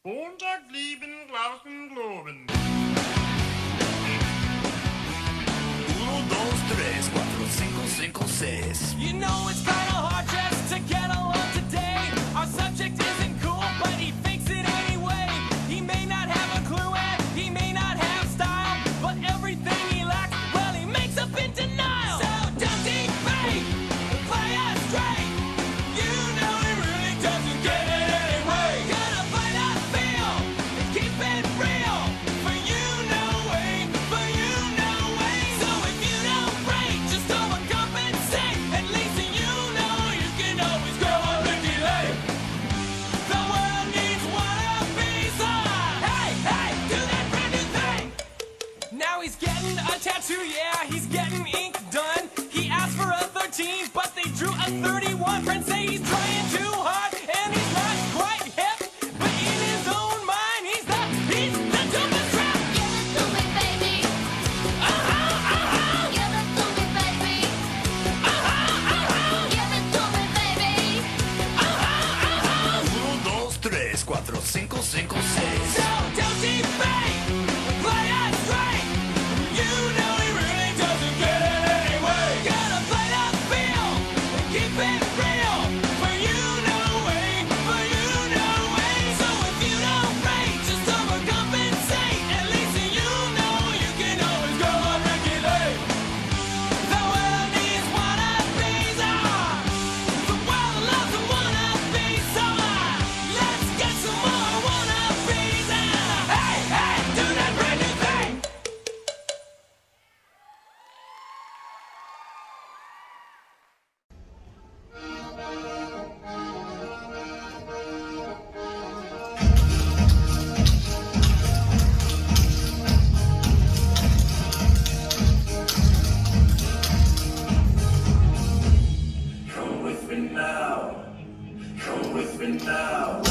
Montag fliegen, glauben, globen. 1, 2, 3, 4, 5, 5, 6. You know it's kinda hard just to get along today. Our subject isn't cool, but he thinks it anyway. He may not have a clue and he may not have style, but everything he lacks, well, he makes up in denial. So don't debate, play us straight. You know he really doesn't get it anyway. Gotta fight out feel and keep it real. For you no way, for you no way. So if you don't break, just overcompensate. At least you know you can always go on Ricky Lake. The world needs one of these. Hey, hey, do that brand new thing. Now he's getting a tattoo, yeah, he's getting ink done. He asked for a 13, but they drew a 31. Friends say he's trying too hard, and he's not quite hip. But in his own mind, he's the dopest rap. Give it to me, baby. Give it to me, baby. Give it to me, baby. 1, 2, 3, 4, 5, 5, 6. So don't debate, play us straight. You know he really doesn't get it anyway. Gotta play the field and keep it real. For you no way, for you no way. So if you don't rate, just overcompensate. At least you know you can always go on Ricky Lake. The world needs one of these. The world loves a one of these. So let's get some more one of these. Hey, hey, do that brand new thing. Come with me now. Come with me now.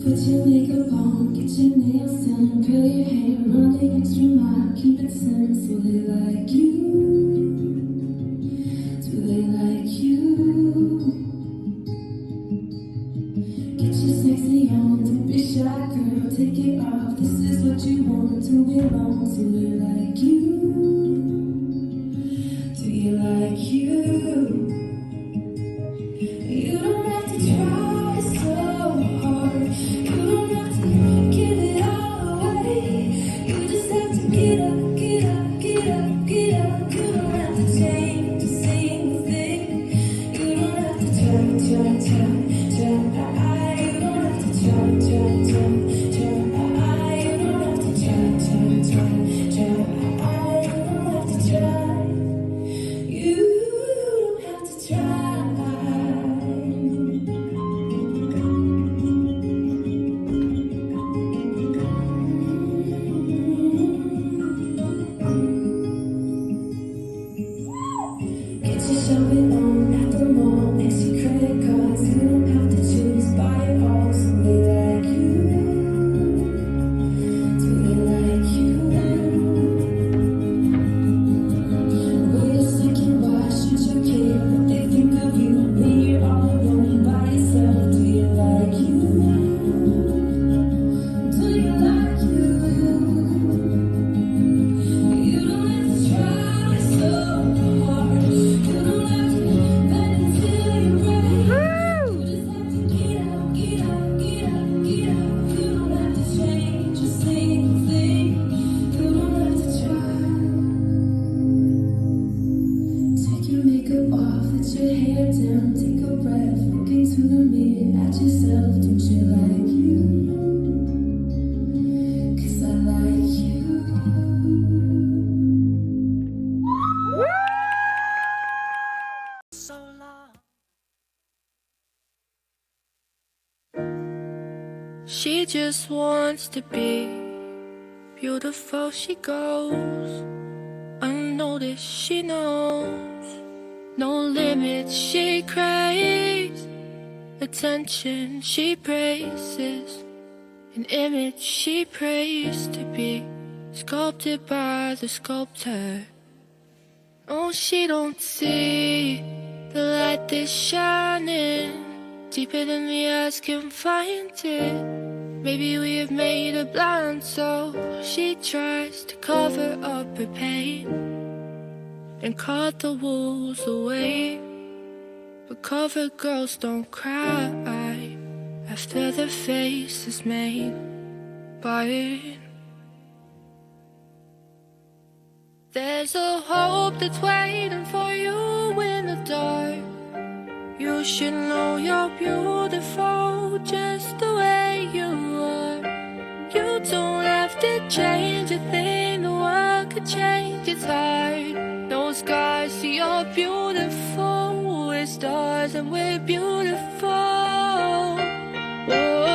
Put your makeup on, get your nails done, curl your hair, run the extra mile, keep it simple. They like you. Do they like you? Get your sexy on, don't be shy, girl, take it off. This is what you want to belong. Do they like you? Do you like you? You don't have to try so hard. You don't have to give it all away. You just have to get up, She just wants to be beautiful. She goes unnoticed. She knows no limits. She craves attention. She praises an image she prays to be sculpted by the sculptor. Oh, she don't see the light that's shining deeper than the eyes can find it. Maybe we have made her blind, so she tries to cover up her pain and cut the wolves away. But cover girls don't cry after their face is made by it. There's a hope that's waiting for you in the dark. You should know you're beautiful just the way you are. You don't have to change a thing, the world could change, it's hard. No scars, so you're beautiful. We're stars and we're beautiful. Whoa.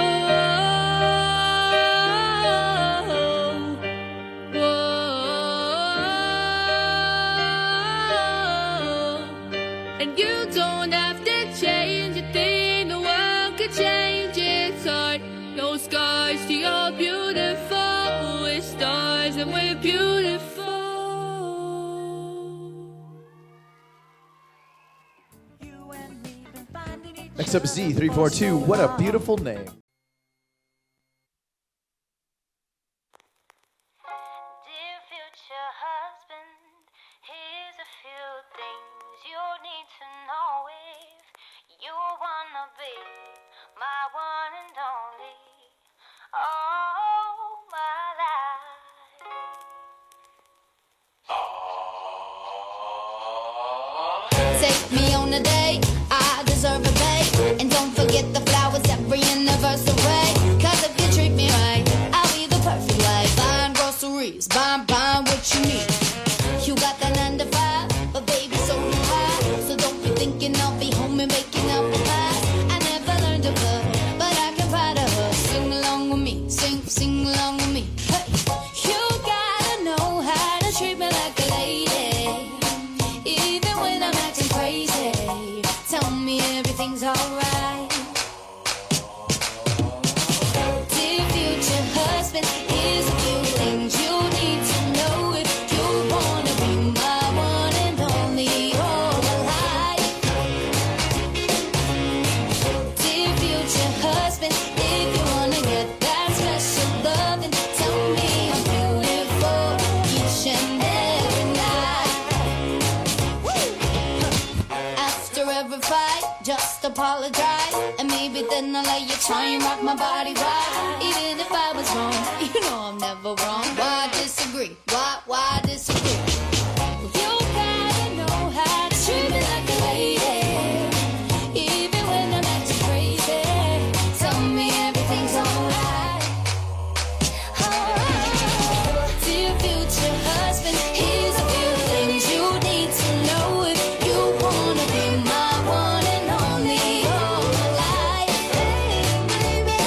And you don't have to change a thing, the world could change, it's hard. No scars, so you're beautiful. We're stars and we're beautiful. Next up is Z342. What a beautiful name. Dear future husband, here's a few things you need to know if you wanna be my one and only. Oh, my life. Take me on a date, I deserve a babe. And don't forget the flowers every anniversary. Cause if you treat me right, I'll be the perfect wife. Buying groceries, buying what you need. You got that 9 to 5, but baby, so do I. So don't be thinking I'll be home and making up the pies. I never learned to cook, but I can pie to her. Sing along with me, sing along with me. Hey, you gotta know how to treat me like a lady, even when I'm acting crazy. Tell me everything's alright. Dear future husband, here's a few things you need to know if you wanna be my one and only all my life. Dear future husband, if you wanna get that special loving, tell me I'm beautiful each and every night. After every fight, just apologize, and maybe then I'll let you try and rock my body right. Even if I was wrong, you know I'm never wrong. Why disagree? Why disagree? You gotta know how to treat me like a lady, even when I'm acting crazy. Tell me everything's alright. Oh, dear future husband, here's a few things you need to know if you wanna be my one and only all my life. Baby.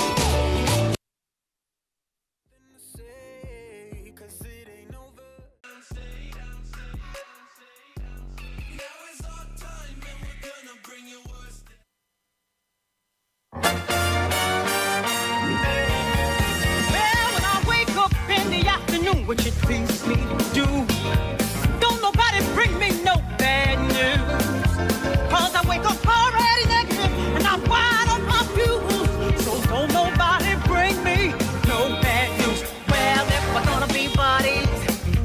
Well, when I wake up in the afternoon, which it pleases me to do, don't nobody bring me no bad news. Cause I wake up already negative and I'm wide on my views. So don't nobody bring me no bad news. Well, if we're gonna be buddies,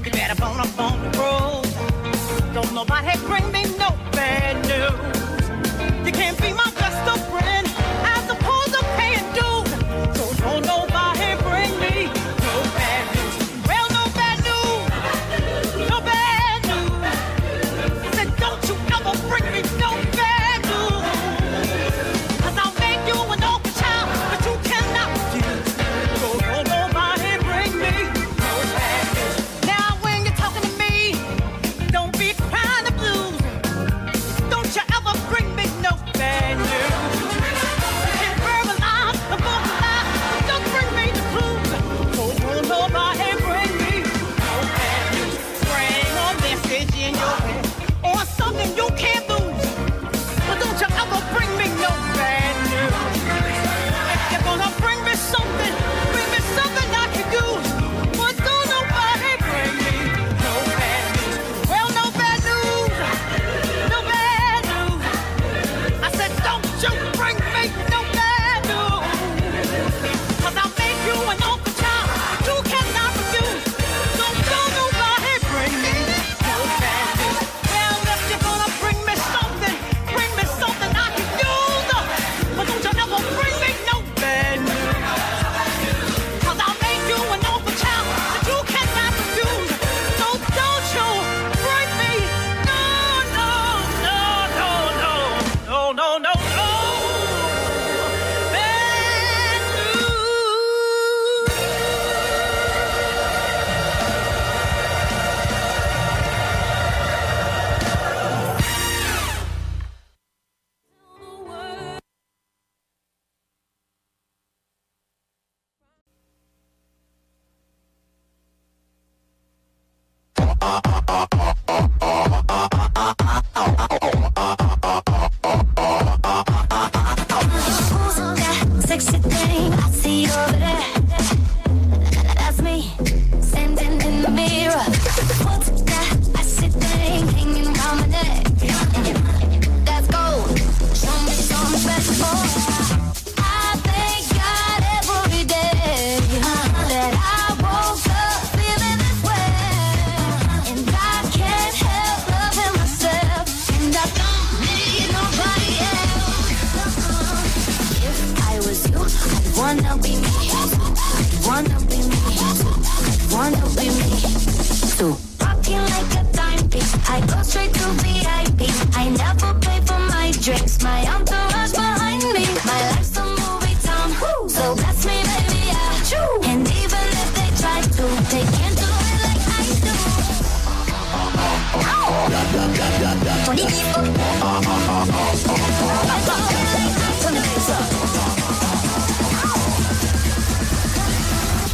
you better bone up on the road. Don't nobody bring me no bad news. You can't be my best of friend as opposed to paying dues. So don't nobody bring me no bad news. Well, no bad news. Sexy thing, I see over there. That's me, standing in the mirror. What's that? I see thing hanging around my neck. That's gold. Show me something special. I thank God every day that I woke up feeling this way, and I can't help loving myself, and I don't need nobody else. If I was you, I'd wanna be me. Wanna be me. Wanna be me too. Rocking like a dime piece. I go straight to VIP. I never pay for my drinks. My entourage behind me. My life's a movie town. So bless me, baby, yeah. And even if they try to, they can't do it like I do.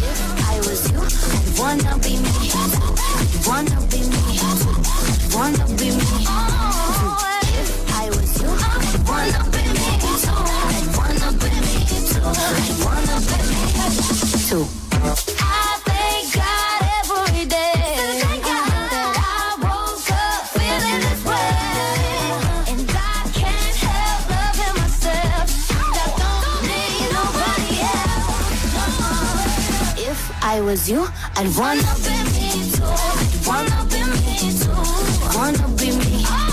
If I was you, I'd wanna be me. Wanna be me. Wanna be me. If I was you, I'd wanna be me too. I'd wanna be me too. I'd wanna be me too. I thank God every day that I woke up feeling this way, and I can't help loving myself. I don't need nobody else. If I was you, I'd wanna be me too. I'd wanna be me too. Wanna be me too.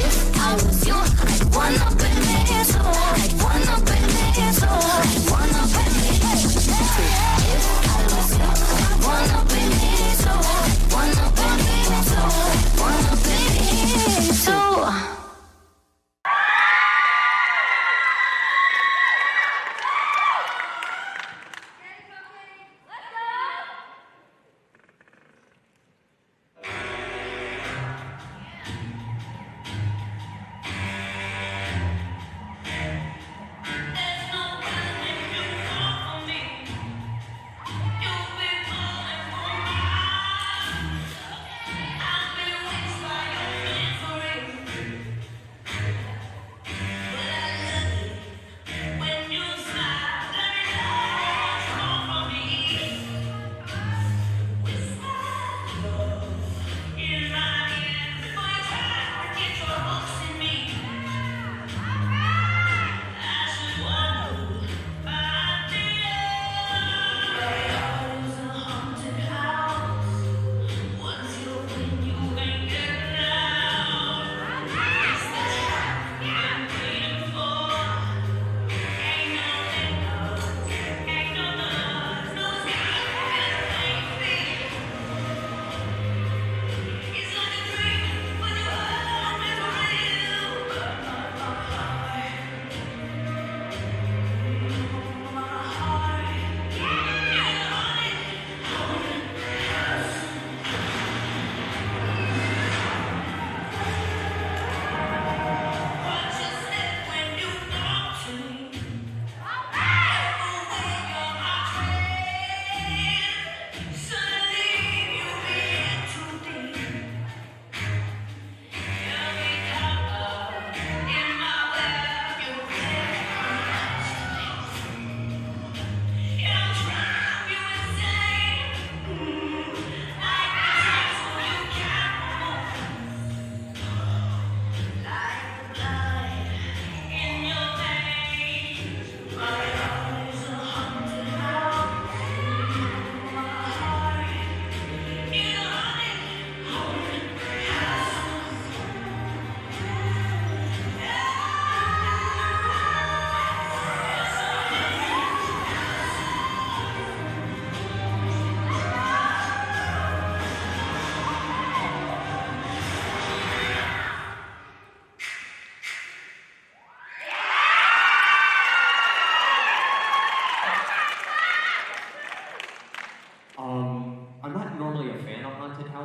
If I was you, I'd wanna be me too. I'd wanna be me too. I'd wanna be me too. If I was you, I'd wanna be me too. I'd wanna be me too. I'd wanna be me too.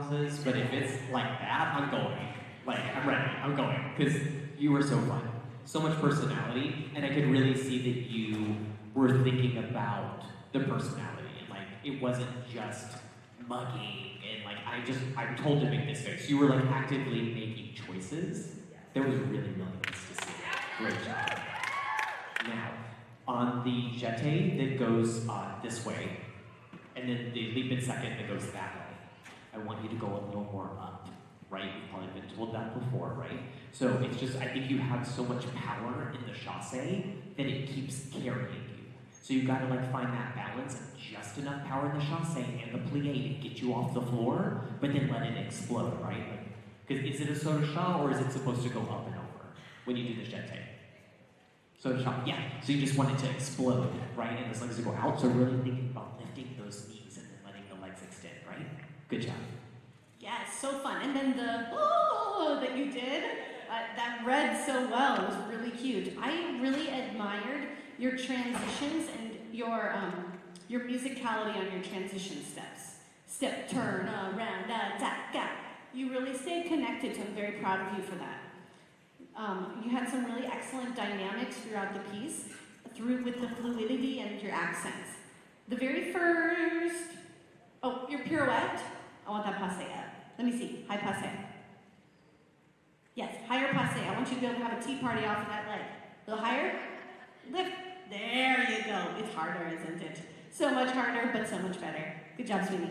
houses, but if it's like that, I'm going. Like, I'm ready, I'm going. Because you were so fun. So much personality, and I could really see that you were thinking about the personality. And like, it wasn't just mugging and like I'm told to make this face. You were like actively making choices. That was really nice to see. Great job. Now, on the jeté that goes this way, and then the leap in second that goes that way, I want you to go a little more up, right? You've probably been told that before, right? So it's just, I think you have so much power in the chasse that it keeps carrying you. So you've got to like find that balance of just enough power in the chasse and the plie to get you off the floor, but then let it explode, right? Because is it a soda shot or is it supposed to go up and over when you do the jeté? Soda shot, yeah. So you just want it to explode, right? And those legs to go out. So really thinking about lifting those knees and then letting the legs extend, right? Good job. Yeah, it's so fun. And then the that you did, that read so well. It was really cute. I really admired your transitions and your musicality on your transition steps. Step, turn, around, da. You really stayed connected, so I'm very proud of you for that. You had some really excellent dynamics throughout the piece, with the fluidity and your accents. The very first, your pirouette. I want that passe up. Let me see, high passe. Yes, higher passe. I want you to be able to have a tea party off of that leg. A little higher, lift. There you go. It's harder, isn't it? So much harder, but so much better. Good job, sweetie.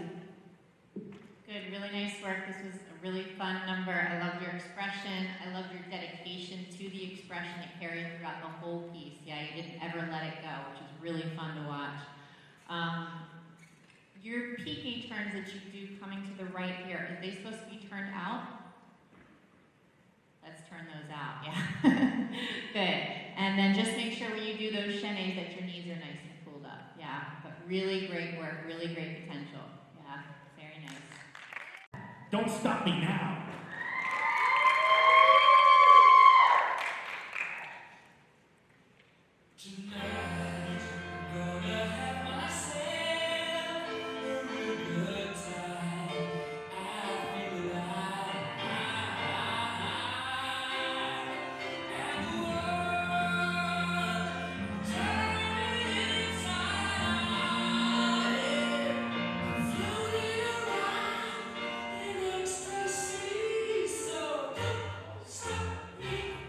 Good, really nice work. This was a really fun number. I loved your expression. I loved your dedication to the expression that carried throughout the whole piece. Yeah, you didn't ever let it go, which is really fun to watch. Your piqué turns that you do coming to the right here, are they supposed to be turned out? Let's turn those out, yeah. Good. And then just make sure when you do those chaînés that your knees are nice and pulled up. Yeah, but really great work, really great potential. Yeah, very nice. Don't stop me now. Tonight, I'm gonna have myself a real good time. I feel alive, and the world turning inside. I'm floating around in ecstasy, so don't stop me now.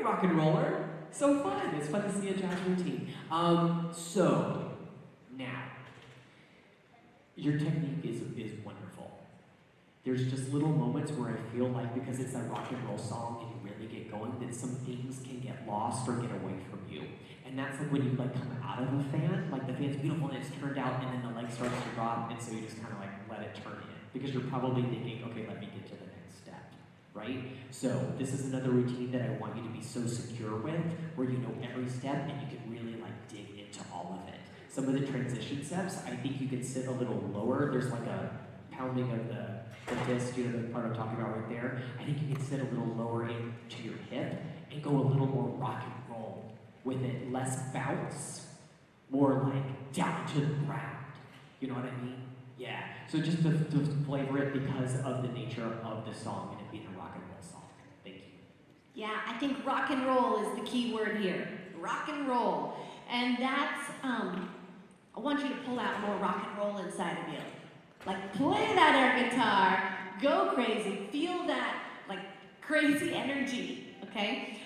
Rock and roller. So fun. It's fun to see a jazz routine. So now, your technique is wonderful. There's just little moments where I feel like because it's a rock and roll song and you really get going, that some things can get lost or get away from you. And that's like when you like come out of a fan, like the fan's beautiful and it's turned out and then the leg starts to drop and so you just kind of like let it turn in. Because you're probably thinking, okay, let me get to the next step. Right? So this is another routine that I want you to be so secure with, where you know every step and you can really like dig into all of it. Some of the transition steps, I think you can sit a little lower. There's like a pounding of the disc, you know, the part I'm talking about right there. I think you can sit a little lower into your hip and go a little more rock and roll with it. Less bounce, more like down to the ground. You know what I mean? Yeah. So just to flavor it because of the nature of the song and it being a rock and roll song. Thank you. Yeah, I think rock and roll is the key word here. Rock and roll. And that's, I want you to pull out more rock and roll inside of you. Like, play that air guitar, go crazy, feel that, like, crazy energy, okay?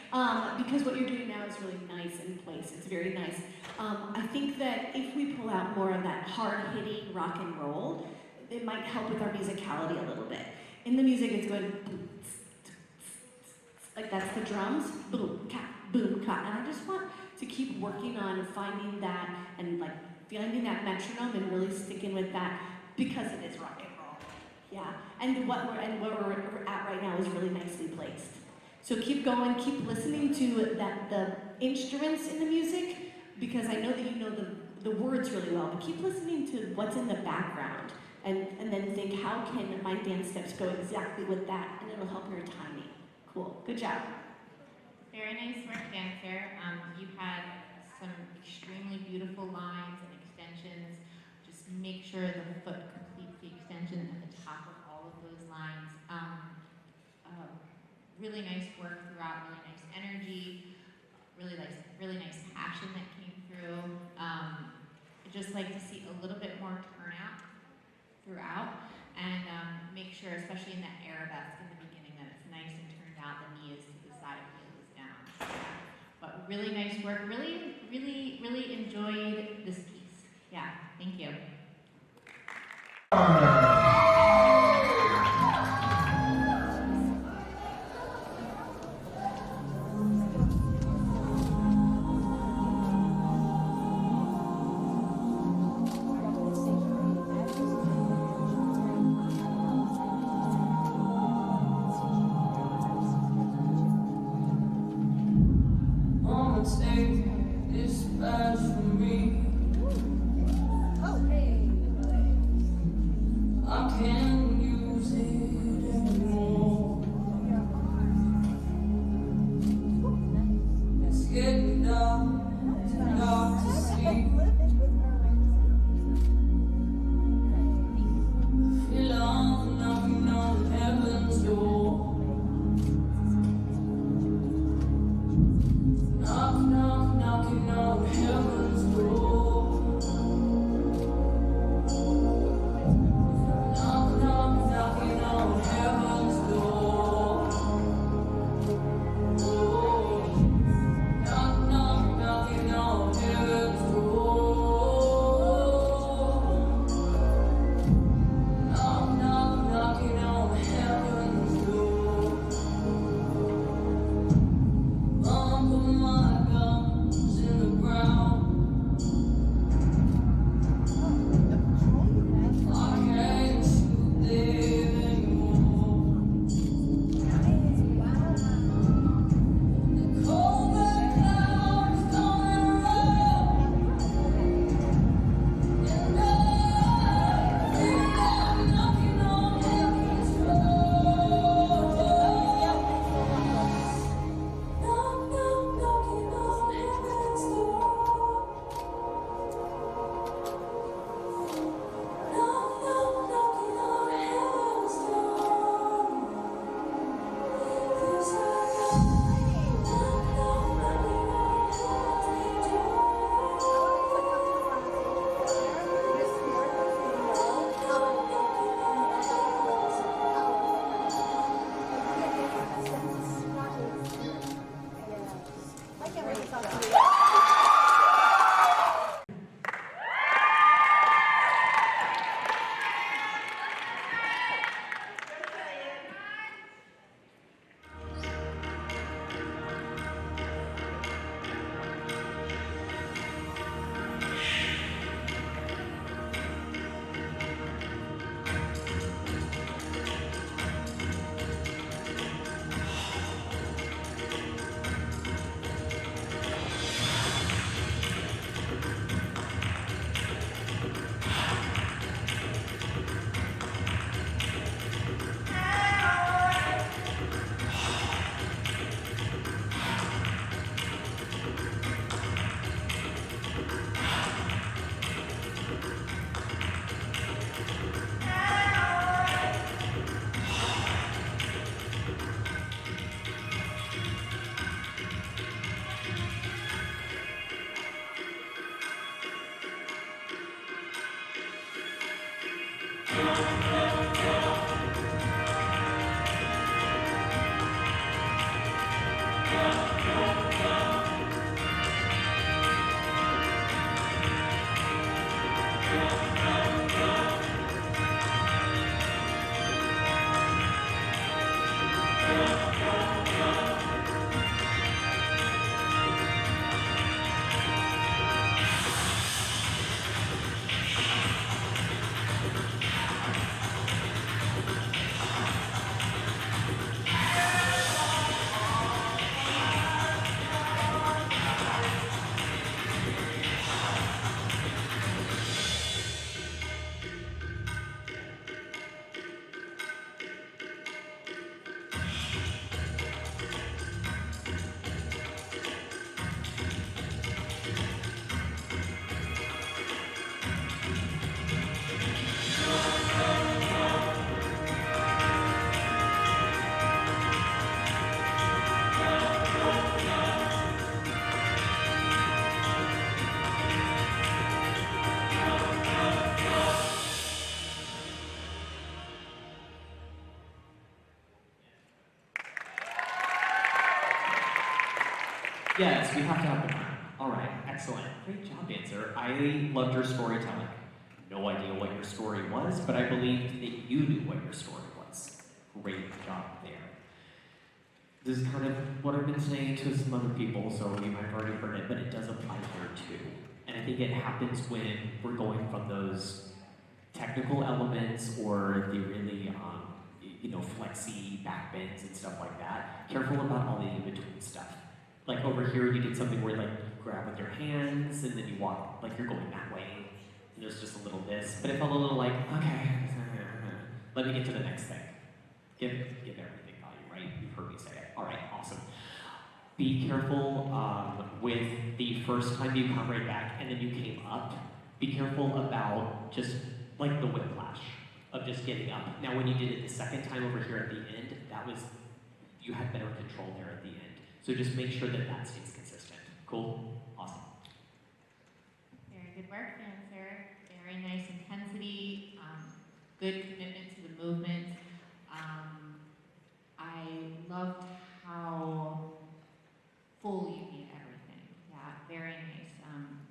Because what you're doing now is really nice in place. It's very nice. I think that if we pull out more of that hard-hitting rock and roll, it might help with our musicality a little bit. In the music, it's going like that's the drums, boom, cat, boom, cat. And I just want to keep working on finding that and like finding that metronome and really sticking with that because it is rock and roll. Yeah, and what we're at right now is really nicely placed. So keep going, keep listening to the instruments in the music, because I know that you know the words really well, but keep listening to what's in the background and then think, how can my dance steps go exactly with that, and it'll help your timing. Cool, good job. Very nice work, dancer. You had some extremely beautiful lines and extensions. Just make sure the foot completes the extension at the top of all of those lines. Really nice work throughout, really nice energy, really nice passion that came through. I'd just like to see a little bit more turnout throughout, and make sure, especially in that arabesque in the beginning, that it's nice and turned out. The knee is to the side, heel is down. So, but really nice work. Really enjoyed this piece. Yeah, thank you. Take this badge from me. Yes, we have to have the time. All right, excellent. Great job, dancer. I loved your storytelling. No idea what your story was, but I believed that you knew what your story was. Great job there. This is kind of what I've been saying to some other people, so you might have already heard it, but it does apply here too. And I think it happens when we're going from those technical elements or the really, flexy backbends and stuff like that. Careful about all the in-between stuff. Like over here, you did something where like you grab with your hands and then you walk, like you're going that way. And there's just a little this, but it felt a little like, okay, let me get to the next thing. Give everything value, right? You've heard me say it. All right, awesome. Be careful with the first time you come right back and then you came up. Be careful about just like the whiplash of just getting up. Now, when you did it the second time over here at the end, you had better control there at the end. So just make sure that that stays consistent. Cool? Awesome. Very good work, dancer. Very nice intensity, good commitment to the movement. I loved how full you made everything. Yeah, very nice.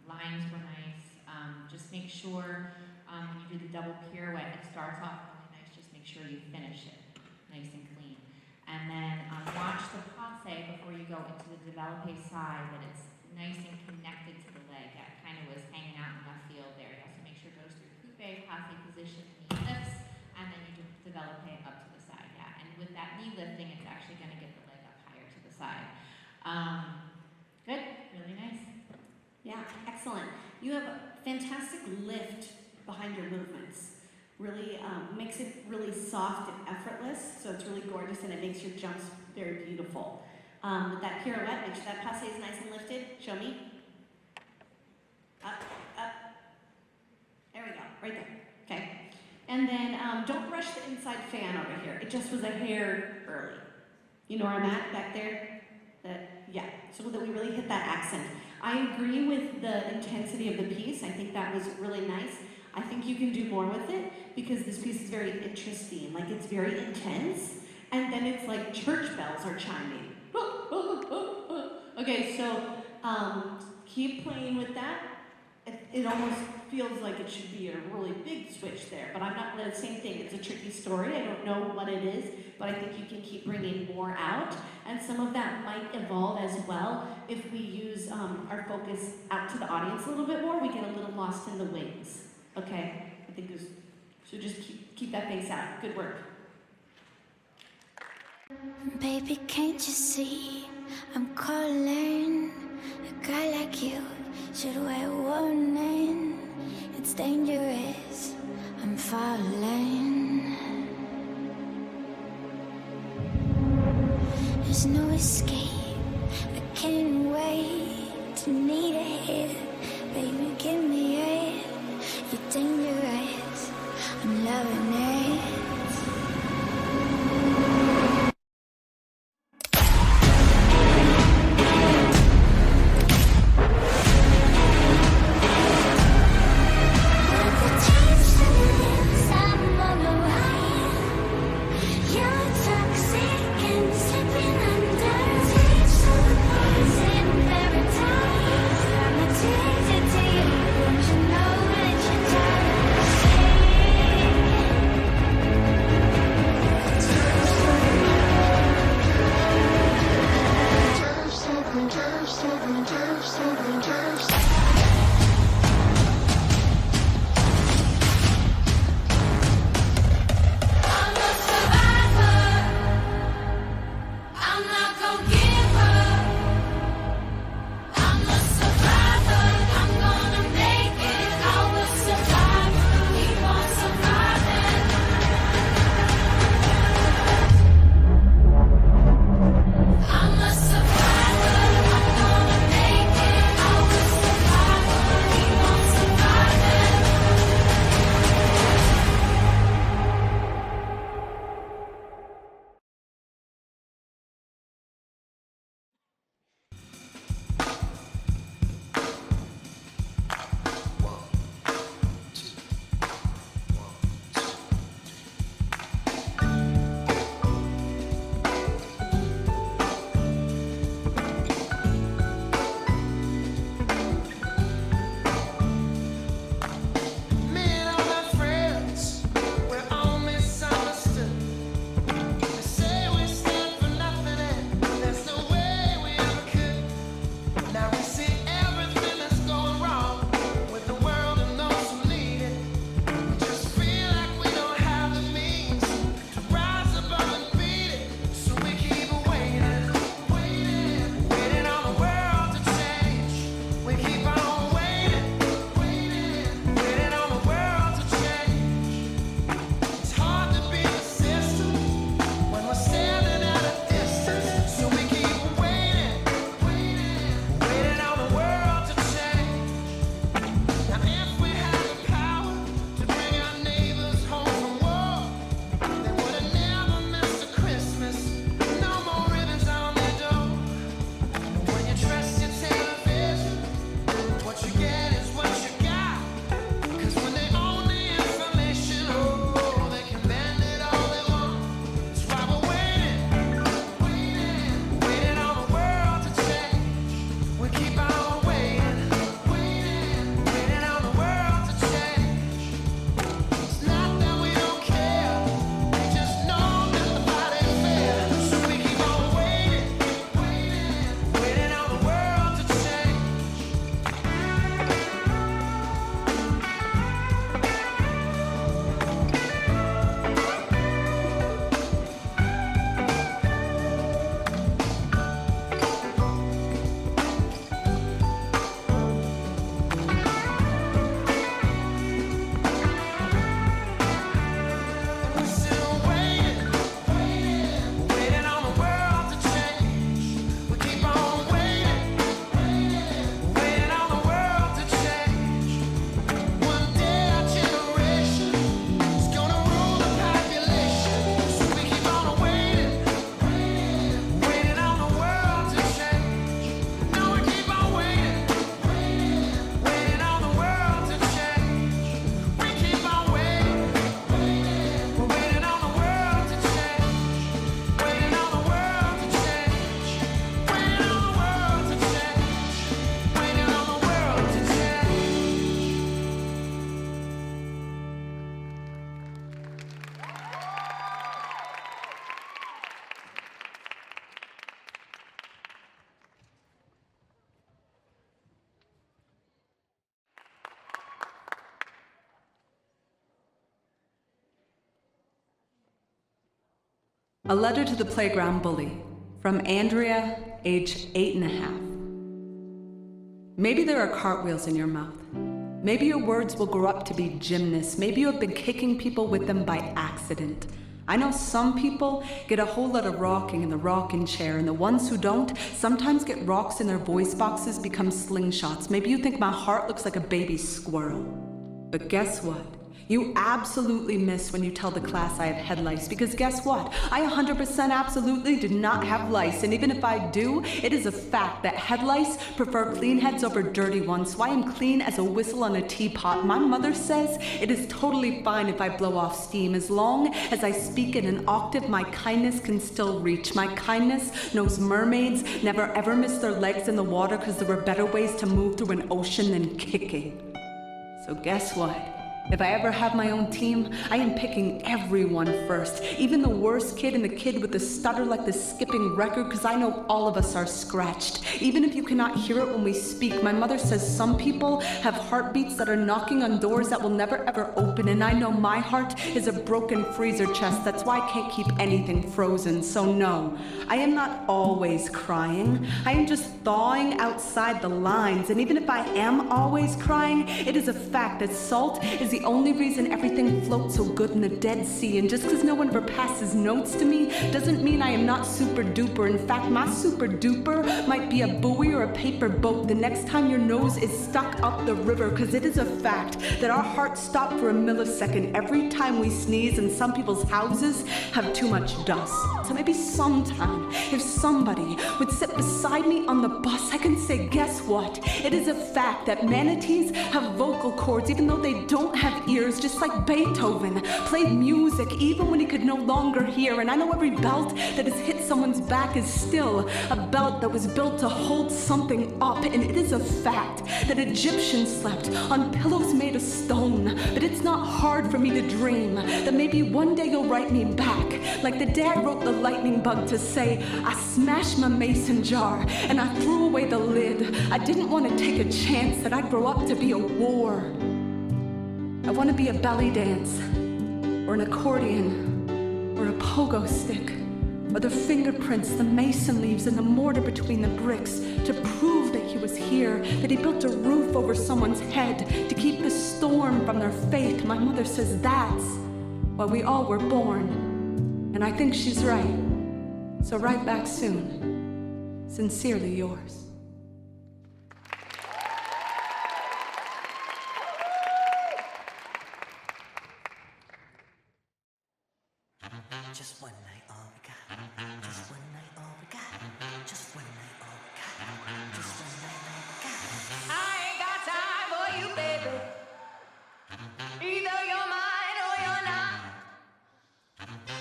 Lines were nice. Just make sure when you do the double pirouette, it starts off really nice. Just make sure you finish it nice and clean. And then watch the passe before you go into the développé side, that it's nice and connected to the leg. That kind of was hanging out in left field there. You also make sure it goes through coupe, passe position, knee lifts, and then you do développé up to the side. Yeah, and with that knee lifting, it's actually going to get the leg up higher to the side. Good, really nice. Yeah, excellent. You have a fantastic lift behind your movements. Really makes it really soft and effortless, so it's really gorgeous and it makes your jumps very beautiful. With that pirouette, make sure that passe is nice and lifted. Show me. Up, up. There we go, right there. Okay. And then don't rush the inside fan over here. It just was a hair early. You know where I'm at back there? Yeah, so that we really hit that accent. I agree with the intensity of the piece. I think that was really nice. I think you can do more with it because this piece is very interesting. Like, it's very intense, and then it's like church bells are chiming. Okay, so keep playing with that. It almost feels like it should be a really big switch there, but I'm not, the same thing, it's a tricky story. I don't know what it is, but I think you can keep bringing more out, and some of that might evolve as well. If we use our focus out to the audience a little bit more, we get a little lost in the wings. Okay, I think there's, so just keep that face out. Good work. Baby, can't you see I'm calling? A guy like you should wear warning. It's dangerous, I'm falling. There's no escape, I can't wait to need a hit. Baby, give me it. You're dangerous, I'm loving it. You're toxic and slipping under. A letter to the playground bully from Andrea, age 8.5. Maybe there are cartwheels in your mouth. Maybe your words will grow up to be gymnasts. Maybe you have been kicking people with them by accident. I know some people get a whole lot of rocking in the rocking chair, and the ones who don't sometimes get rocks in their voice boxes become slingshots. Maybe you think my heart looks like a baby squirrel. But guess what? You absolutely miss when you tell the class I have head lice, because guess what? I 100% absolutely do not have lice, and even if I do, it is a fact that head lice prefer clean heads over dirty ones, so I am clean as a whistle on a teapot. My mother says it is totally fine if I blow off steam, as long as I speak in an octave my kindness can still reach. My kindness knows mermaids never ever miss their legs in the water because there were better ways to move through an ocean than kicking. So guess what? If I ever have my own team, I am picking everyone first. Even the worst kid and the kid with the stutter like the skipping record, because I know all of us are scratched. Even if you cannot hear it when we speak, my mother says some people have heartbeats that are knocking on doors that will never ever open, and I know my heart is a broken freezer chest. That's why I can't keep anything frozen. So no, I am not always crying. I am just thawing outside the lines, and even if I am always crying, it is a fact that salt is the only reason everything floats so good in the Dead Sea. And just because no one ever passes notes to me doesn't mean I am not super duper. In fact, my super duper might be a buoy or a paper boat the next time your nose is stuck up the river, because it is a fact that our hearts stop for a millisecond every time we sneeze, and some people's houses have too much dust. So maybe sometime, if somebody would sit beside me on the bus, I can say, guess what? It is a fact that manatees have vocal cords even though they don't have ears, just like Beethoven played music even when he could no longer hear. And I know every belt that has hit someone's back is still a belt that was built to hold something up. And it is a fact that Egyptians slept on pillows made of stone. But it's not hard for me to dream that maybe one day you'll write me back, like the dad wrote the lightning bug to say, I smashed my mason jar and I threw away the lid. I didn't want to take a chance that I'd grow up to be a war. I want to be a belly dance, or an accordion, or a pogo stick, or the fingerprints, the mason leaves, and the mortar between the bricks to prove that he was here, that he built a roof over someone's head to keep the storm from their faith. My mother says that's why we all were born, and I think she's right. So write back soon. Sincerely yours. Just one night, all we got. Just one night, all we got. Just one night, all we got. Just one night, all we got. I ain't got time for you, baby. Either you're mine or you're not.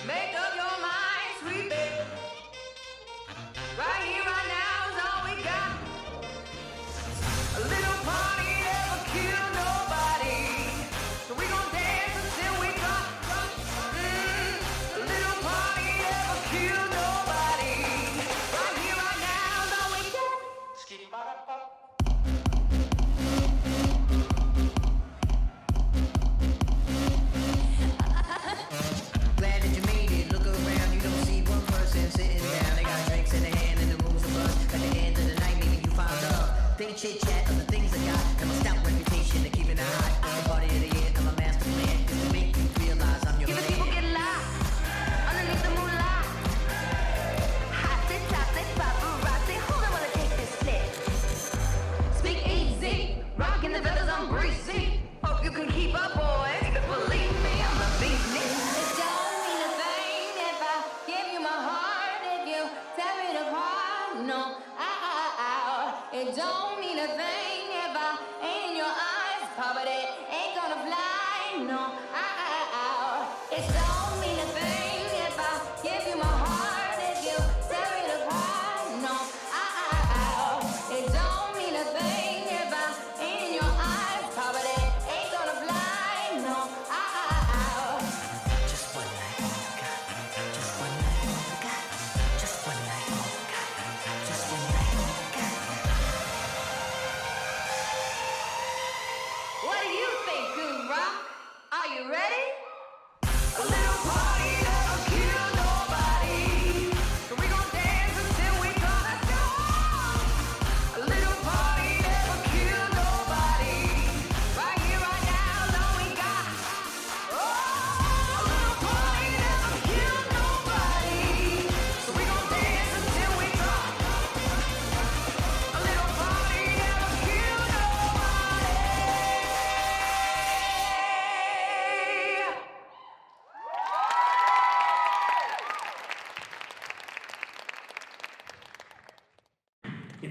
Make up your mind, sweet baby. Right here, right now is all we got. A little party never killed nobody, so we gon' dance until we drop. A little party never killed nobody. Right here, right now is all we got. Glad that you made it. Look around, you don't see one person sitting down. They got drinks in their hand and the room's a buzz. At the end of the night, maybe you found love. They chit chat of the things I got, and my stout reputation of keeping it hot. The party of the year, and my master plan is to make you realize I'm your Give man. the people get lost underneath the moonlight. Hotty totty paparazzi, hold on while I take this flick. Speak easy, rocking the feathers on breezy. Hope you can keep up, boys. Believe me, I'm a business. It don't mean a thing if I give you my heart, if you tear it apart. No, it don't mean a thing if I ain't in your eyes, but it ain't gonna fly. No, it don't mean a thing if I give you my heart, if you tear it apart. No, it don't mean a thing if I ain't in your eyes, but it ain't gonna fly. No, Just one night, all we got. Just one night, all we got. Just one night, all we got. Just one night, all we got. what do you think, Goon Rock? Are you ready? A little party never killed nobody.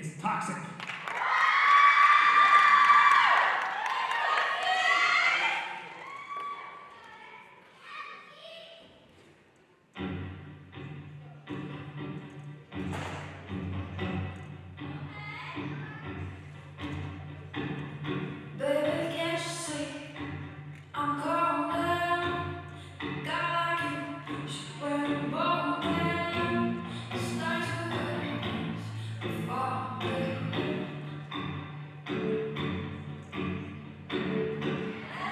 It's toxic. Baby, can't you see I'm calling down? Guy like you should wear a ball gown. It's nice to have far away.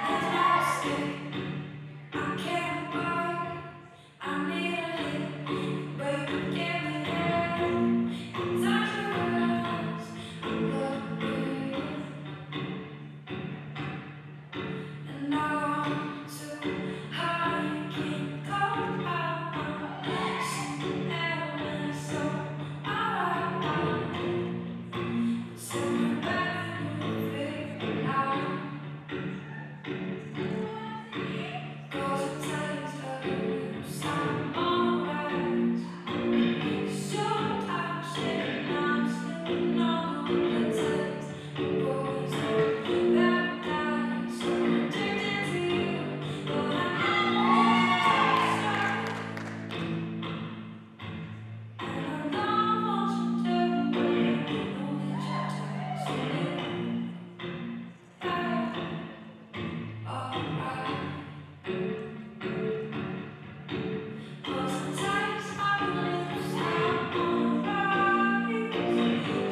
There's no escape. I can't wait. I need a hit. Baby, give me that. Touch your eyes. I love you. And I want to hide, can't go out. Something else, so I send me back and figure out. 'Cause it tastes like you, I'm alright. 'Cause you're toxic and I'm slipping on the taste. Poison paradise, so addicted to you. But I know and I know what you do. Only just taste it. Alright. 'Cause it tastes like you, I'm alright.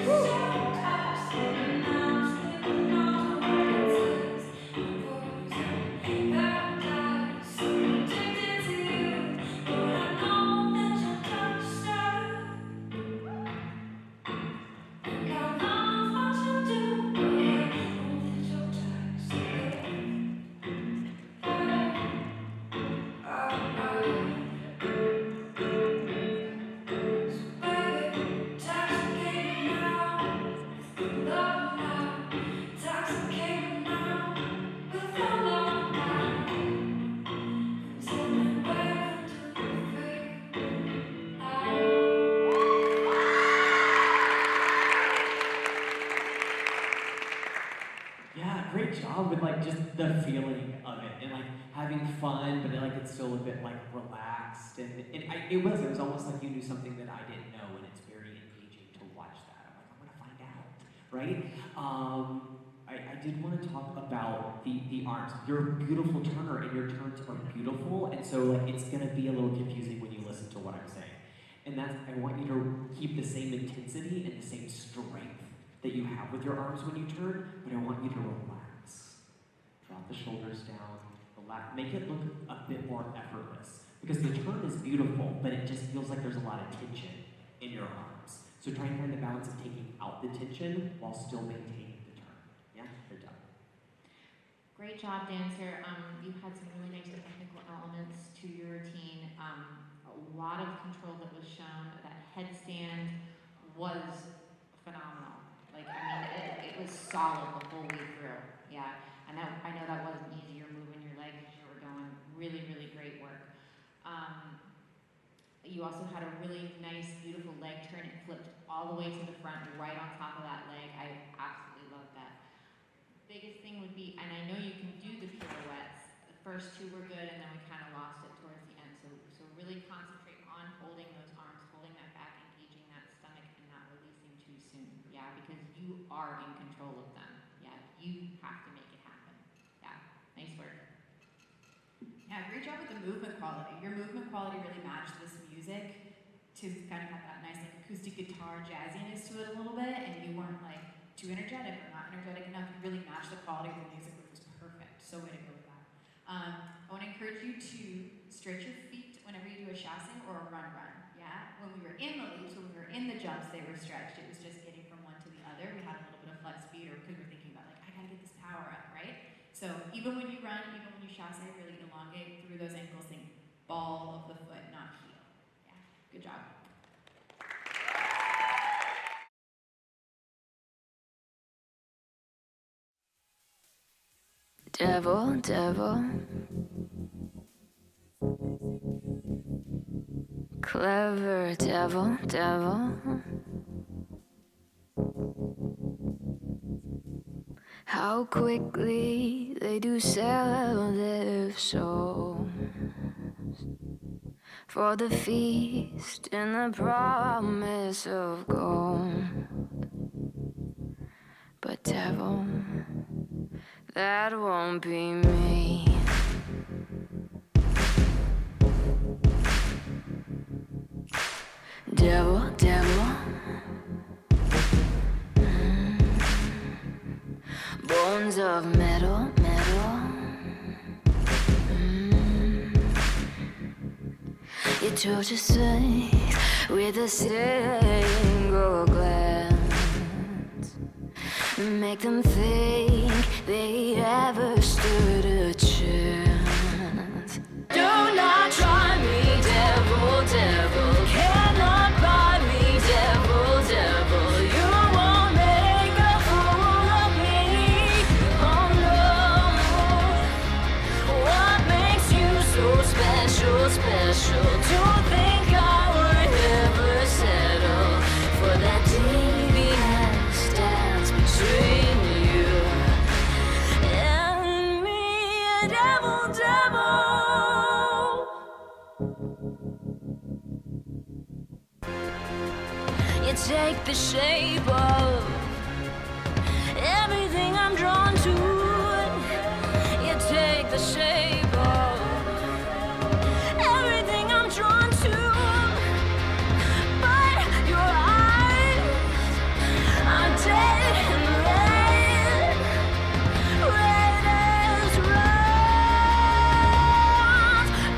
'Cause you're toxic and I'm slipping on the taste. Poison paradise, so addicted to you. But I know that you're toxic. And I love what you do. But I know that you're toxic. Alright. Baby, intoxicated now, love now, intoxicated now, with your love now. Tell me where do you feel now? Yeah, great job with like just the feeling of it and like having fun, but like it's still a bit like relaxed and it was almost like you knew something that I didn't know, and it's very engaging to watch that. I'm like, I'm gonna find out, right? I did want to talk about the arms. You're a beautiful turner, and your turns are beautiful, and so like it's gonna be a little confusing when you listen to what I'm saying. And that's I want you to keep the same intensity and the same strength that you have with your arms when you turn, but I want you to relax. Drop the shoulders down, relax, make it look a bit more effortless. Because the turn is beautiful, but it just feels like there's a lot of tension in your arms. So try and find the balance of taking out the tension while still maintaining the turn. Yeah, you're done. Great job, dancer. You had some really nice technical elements to your routine. A lot of control that was shown. That headstand was phenomenal. Like, I mean, it was solid the whole way through. Yeah, I know that wasn't easy. You're moving your legs as you were going. Really, really great work. You also had a really nice, beautiful leg turn. It flipped all the way to the front, right on top of that leg. I absolutely love that. Biggest thing would be, and I know you can do the pirouettes. The first two were good, and then we kind of lost it towards the end. So really concentrate on holding those arms, holding that back, engaging that stomach, and not releasing too soon. Yeah, because you are in control of them. Yeah, you have to make it happen. Yeah, nice work. Yeah, great job with the movement quality. Your movement quality really matched this music to kind of have that nice like acoustic guitar jazziness to it a little bit, and you weren't like too energetic or not energetic enough. You really matched the quality of the music, which was perfect. So way to go with that. I want to encourage you to stretch your feet whenever you do a chasse or a run. Yeah, when we were in the leaps, when we were in the jumps, they were stretched. It was just getting from one to the other. We had a little bit of flex speed, or because we're thinking about like I gotta get this power up, right? So even when you run, even when you chasse, really elongate through those ankles. Think ball of the foot, not heel. Yeah, good job. Devil, devil, clever devil, devil. How quickly they do sell their souls for the feast and the promise of gold. But devil, that won't be me. Devil, devil, bones of metal, metal. You touch your face with a single glance, make them think they ever stood a chance. Do not try me, devil, devil. Cannot buy me, devil, devil. You won't make a fool of me. Oh no. What makes you so special, special? To think I would ever settle for that deviant stance between you and me, devil, devil. You take the shape of everything I'm drawn to. You take the shape of everything I'm drawn to. But your eyes are dead and red, red as rose.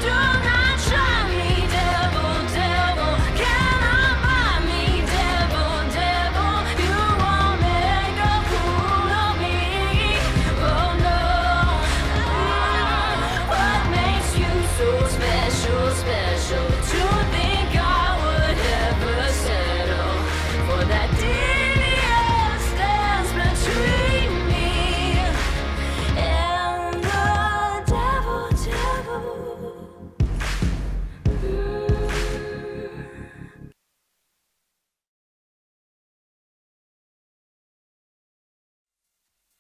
Do not try me, devil, devil. Cannot buy me, devil, devil. You won't make a fool of me. Oh no. What makes you so special, special? To think I would ever settle for that devious dance between me and the devil, devil.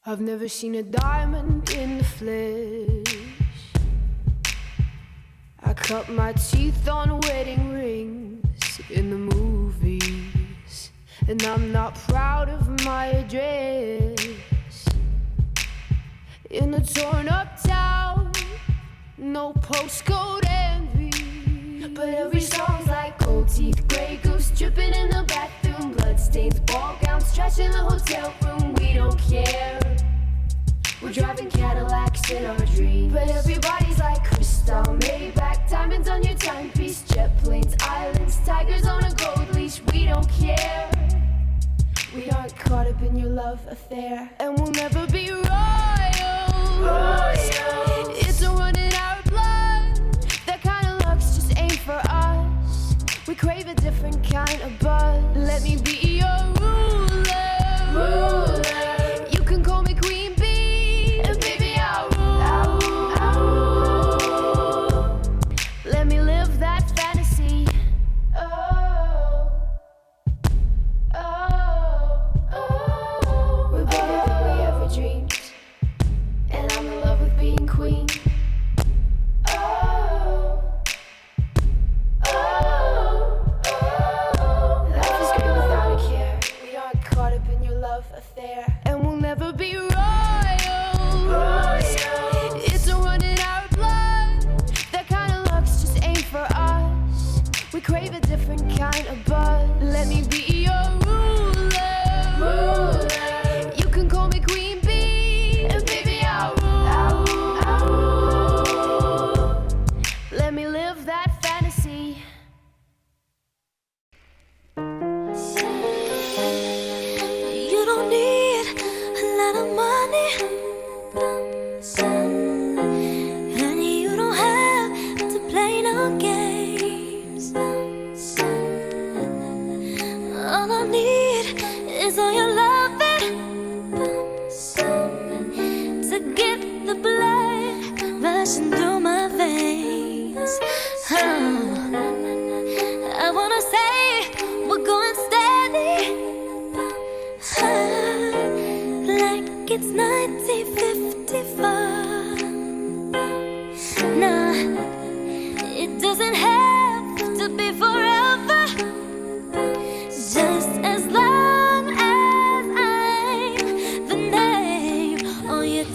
I've never seen a diamond in the flesh. I cut my teeth on wedding rings in the movies, and I'm not proud of my address. In a torn up town, no postcode envy, but every song's like gold teeth, grey goose dripping in the bathroom, bloodstains, ball gowns, trash in the hotel room. We don't care. We're driving Cadillacs in our dreams, but everybody's like crystal, Maybach, diamonds on your timepiece, jet planes, islands, tigers on a gold leash. We don't care. We aren't caught up in your love affair, and we'll never be royals. It's a run in our blood. That kind of luck's just ain't for us. We crave a different kind of buzz. Let me be your ruler. You can call me Queen Bee, and baby I'll rule. Let me live that fantasy. Oh, oh, oh. We're bigger than we ever dreamed, and I'm in love with being queen. Oh, oh, oh. Life is great without a care. We aren't caught up in your love affair, and we'll never be royals. It's a run in our blood. That kind of luck's just ain't for us. We crave a different kind of buzz. Let me be your ruler. You can call me Queen Bee, and baby I'll rule. Let me live that fantasy. You don't need a lot of money, and you don't have to play no games. All I need is all your loving to get the blood rushing through my veins. I wanna say we're going steady, like it's night. Nah, it doesn't have to be forever. Just as long as I'm the name on your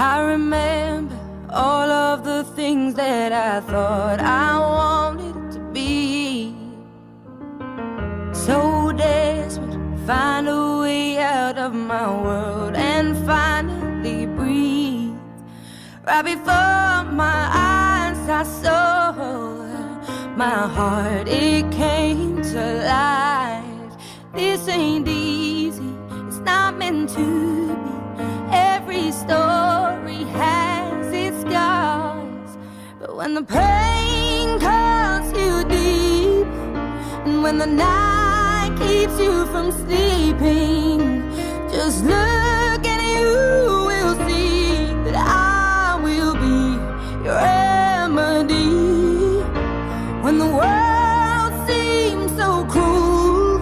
I remember all of the things that I thought I wanted to be. So desperate to find a way out of my world and finally breathe. Right before my eyes I saw my heart, it came to life. This ain't easy, it's not meant to be. Every story has its scars, but when the pain cuts you deep, and when the night keeps you from sleeping, just look and you will see that I will be your remedy. When the world seems so cruel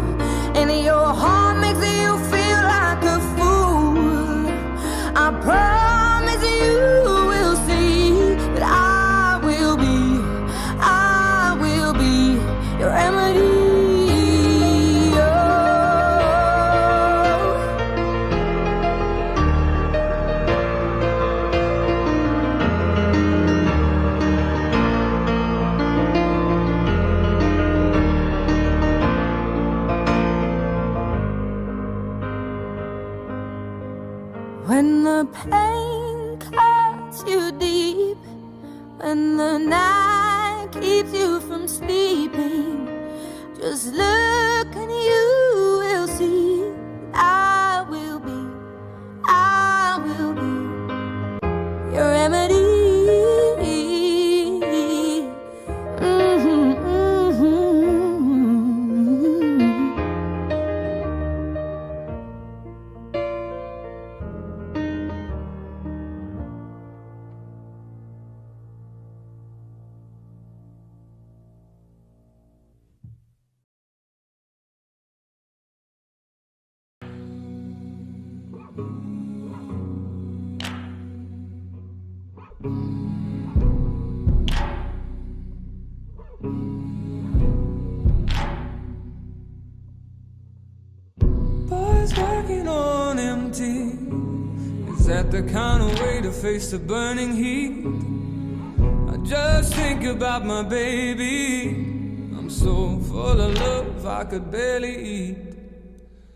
and your heart makes you feel like a fool, I promise you will see that I will be your remedy. When the pain cuts you deep, when the night keeps you from sleeping, just look and you will see I will be your remedy. Boys working on empty. Is that the kind of way to face the burning heat? I just think about my baby. I'm so full of love I could barely eat.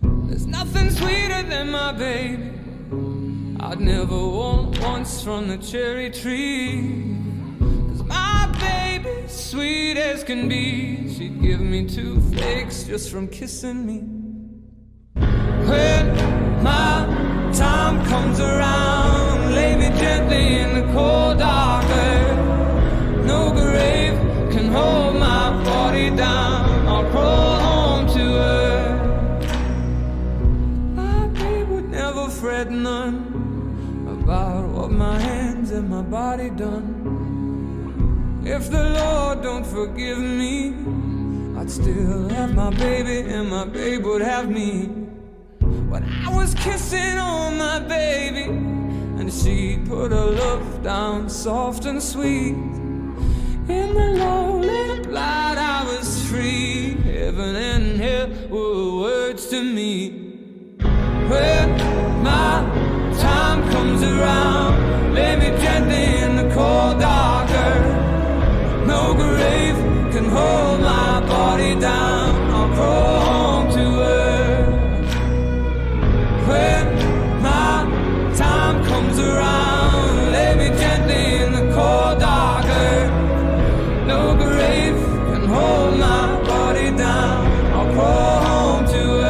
There's nothing sweeter than my baby. I'd never want once from the cherry tree. 'Cause my baby's sweet as can be. She'd give me 2 flakes just from kissing me. When my time comes around, lay me gently in the cold dark earth. No grave can hold my body down. I'll crawl home to her. My babe would never fret none about what my hands and my body done. If the Lord don't forgive me, I'd still have my baby and my babe would have me. When I was kissing on my baby and she put her love down soft and sweet. In the lonely light I was free. Heaven and hell were words to me. When my time comes around, lay me gently in the cold dark earth. No grave can hold my body down. I'll crawl home to earth. When my time comes around, lay me gently in the cold dark earth. No grave can hold my body down. I'll crawl home to earth.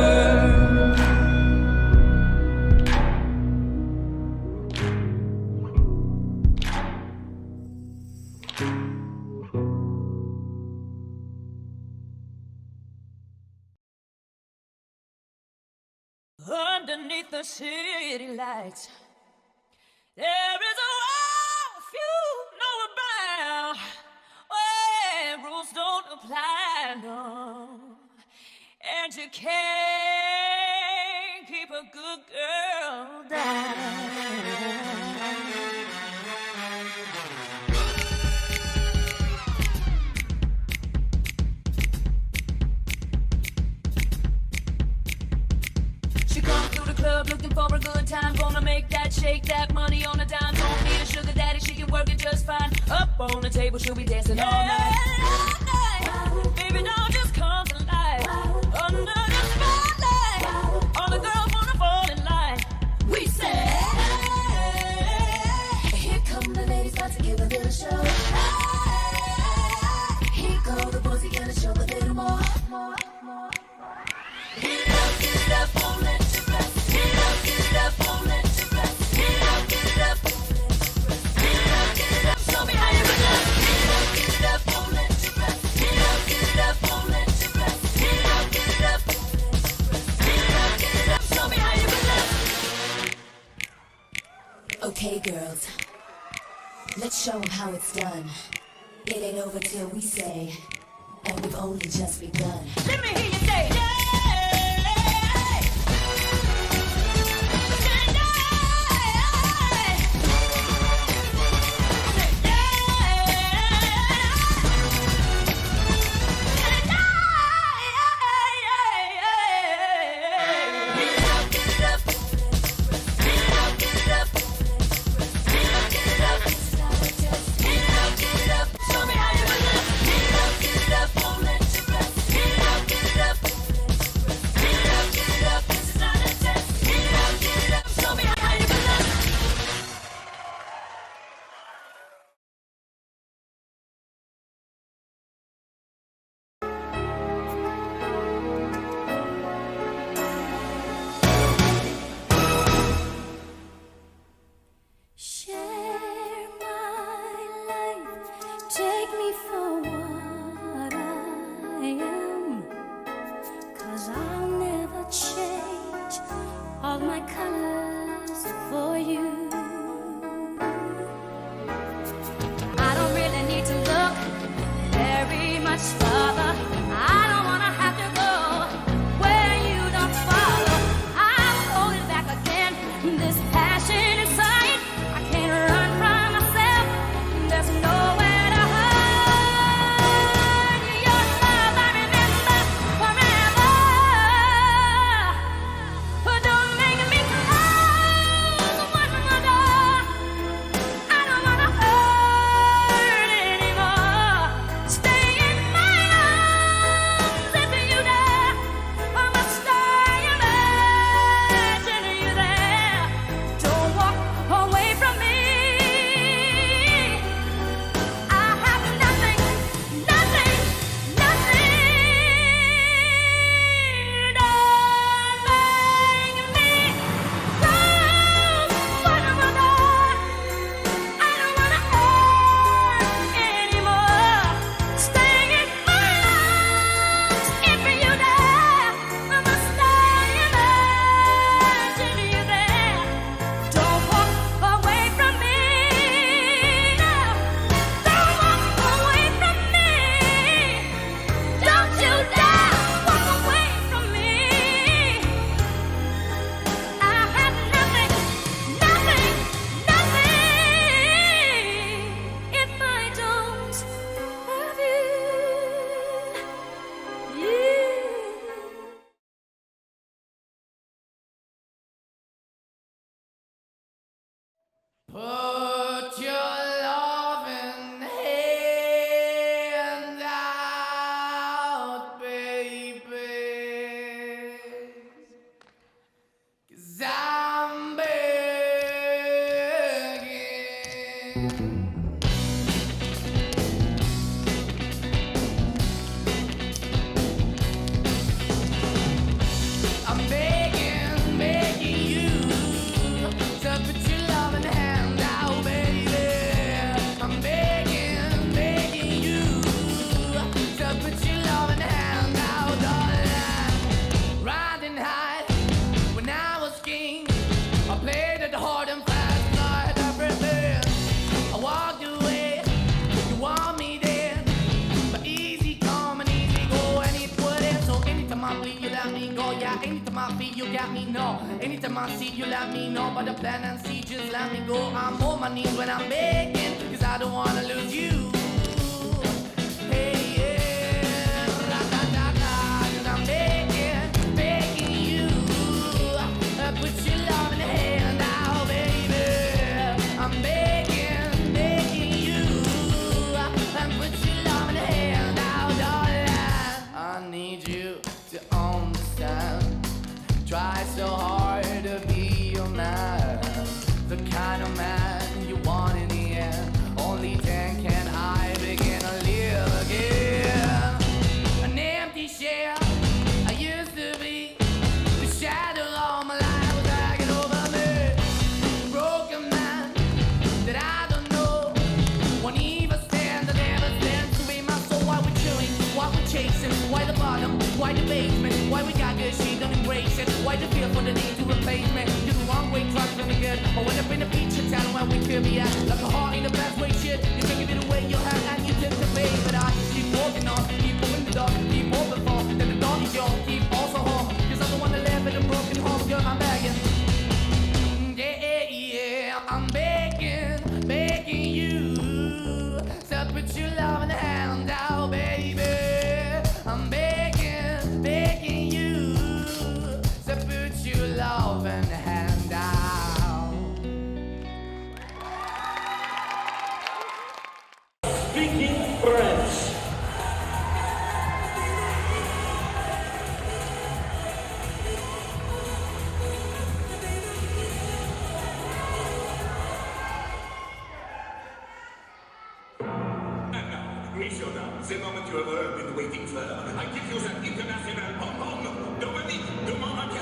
Underneath the city lights, there is a world few know about, where rules don't apply, no, and you can't keep a good girl down. Looking for a good time, gonna make that shake that money on a dime. Don't need a sugar daddy, she can work it just fine. Up on the table, she'll be dancing all night. Baby, don't just come to life. Under the spotlight, all the girls wanna fall in line. We say, hey, here come the ladies, about to give a little show. Hey, here go the boys, he gonna show a little more. Get it up, won't let you rest. Get it up, won't let you rest. Get it up, show me how you relax. Get it up, won't let you rest. Get it up, won't let you rest. Get it up, show me how you relax. Okay, girls, let's show them how it's done. It ain't over till we say, and we've only just begun. Let me hear you say, yeah. Don't make me I'm begging, begging you to put your loving hand out, baby. I'm begging, begging you to put your loving hand out, darling. Riding high when I was king, I played it hard and fast like everything. I walked away, you want me there, but easy come and easy go, and it wouldn't. So anytime I bleed, you let me go. Yeah, anytime I feel, you got me. No, anytime I see, you let me know. But the plan and see, just let me go. I'm on my knees when I'm begging, 'cause I don't wanna lose you. Hey, yeah, ra-da-da-da, 'cause I'm begging, begging you. Put your love in the hand now, baby. I'm begging, begging you. Put your love in the hand now, darling. I need you to understand. Try so hard to be your man, the kind of man you want in the end. Only then can I begin to live again. An empty shell I used to be, the shadow all my life was dragging over me. Broken man that I don't know, won't even stand, I never stand to be my soul. Why we chewing, why we chasing, why the bottom, why the basement, why we got good, she don't embrace it. Why the feel for the need to replace me? You're the wrong way, trying to be good. I went up in a feature town where we could be at, like a heart in the best way, shit. You think of it away, you have and you tend to pay, but I keep walking on, keep moving the dog, keep open for, then the dog is yours, keep also home, 'cause I'm the one that live in a broken home, girl, I'm begging. Yeah, yeah, I'm begging, begging you to put your love in the hand out, baby. I'm begging, begging you to put your love in the hand out. Speaking French. And now, Miss Showdown, the moment you have all been waiting for. I give you the international bonbon, Dominique de Monaco.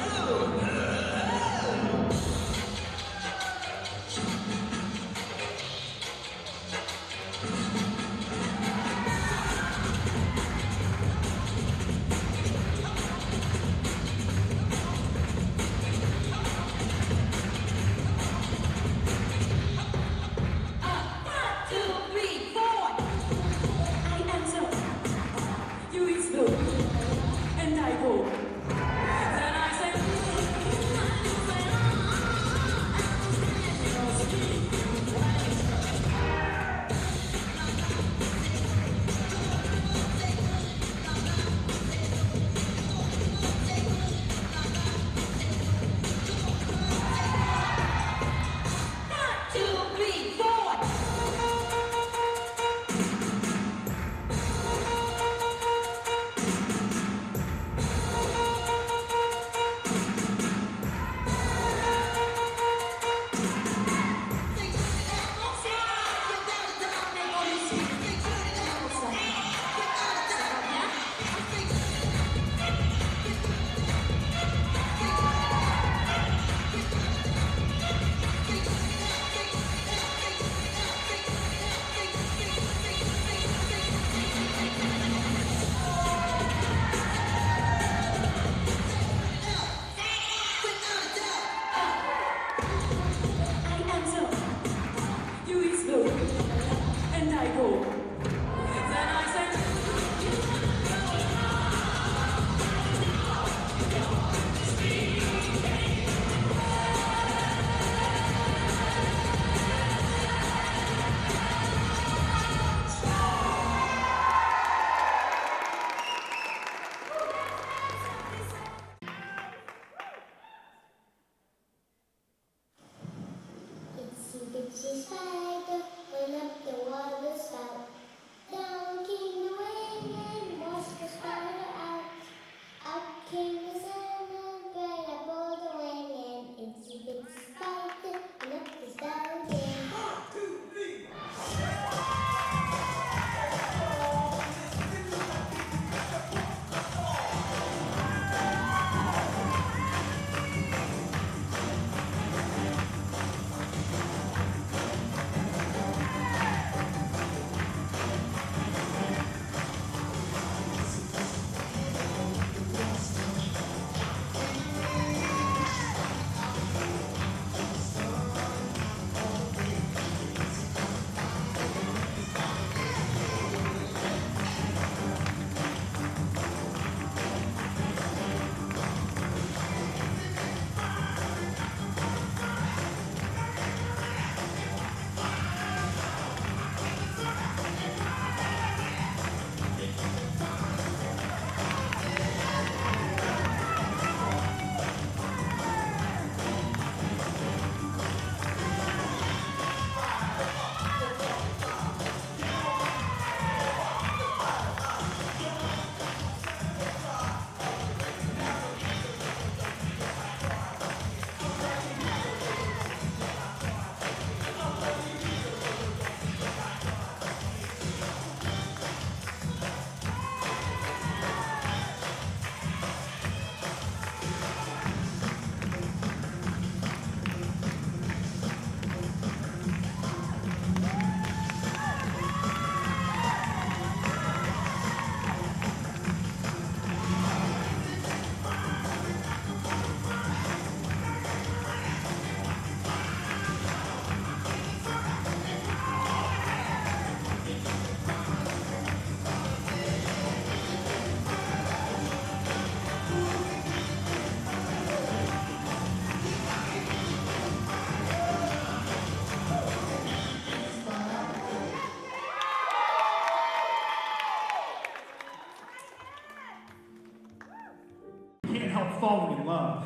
can't help falling in love.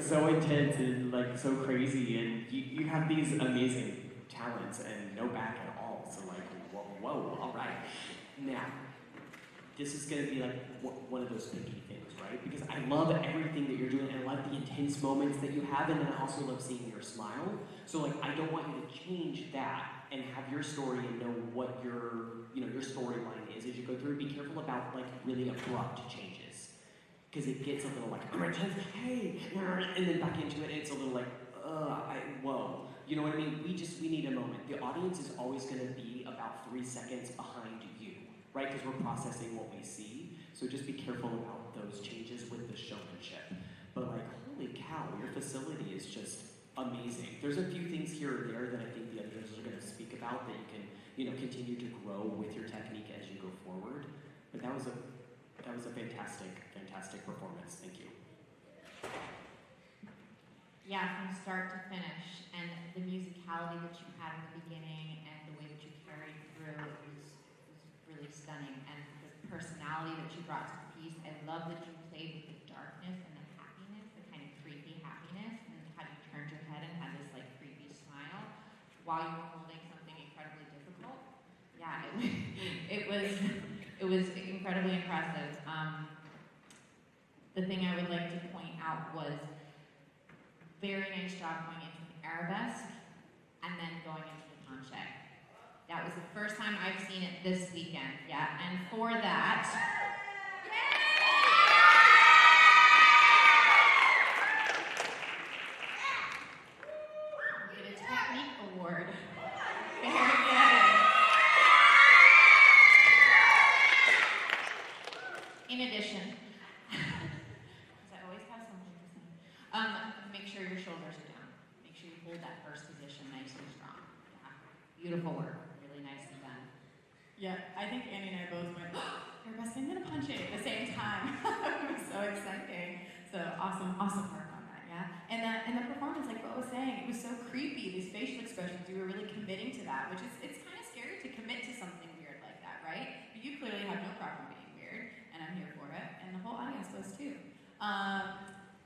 So intense and like so crazy, and you have these amazing talents and no back at all. So like, whoa, all right. Now, this is gonna be like one of those picky things, right? Because I love everything that you're doing, and I like the intense moments that you have, and then I also love seeing your smile. So like, I don't want you to change that and have your story and know what your storyline is as you go through. Be careful about like really abrupt changes. Because it gets a little like, I'm intense, hey, and then back into it, and it's a little like, whoa. You know what I mean? We need a moment. The audience is always going to be about 3 seconds behind you, right? Because we're processing what we see. So just be careful about those changes with the showmanship. But like, holy cow, your facility is just amazing. There's a few things here or there that I think the other judges are going to speak about that you can, continue to grow with your technique as you go forward. But that was a fantastic performance. Thank you. Yeah, from start to finish, and the musicality that you had in the beginning and the way that you carried through was really stunning. And the personality that you brought to the piece, I love that you played with the darkness and the happiness, the kind of creepy happiness, and how you turned your head and had this like creepy smile while you were holding something incredibly difficult. Yeah, it was incredibly impressive. The thing I would like to point out was very nice job going into an arabesque and then going into the planche. That was the first time I've seen it this weekend, yeah. And for that, we get a technique award. Very good. In addition, position. Because I always have something to say. Make sure your shoulders are down. Make sure you hold that first position nice and strong. Yeah. Beautiful work. Really nicely done. Yeah, I think Annie and I both went, Airbus, I'm gonna punch it at the same time. It was so exciting. So awesome work on that, yeah? And the performance, like Bo was saying, it was so creepy, these facial expressions, you were really committing to that, which is, it's kind of scary to commit to something weird like that, right? But you clearly have no problem being weird, and I'm here for it, and the whole audience was too.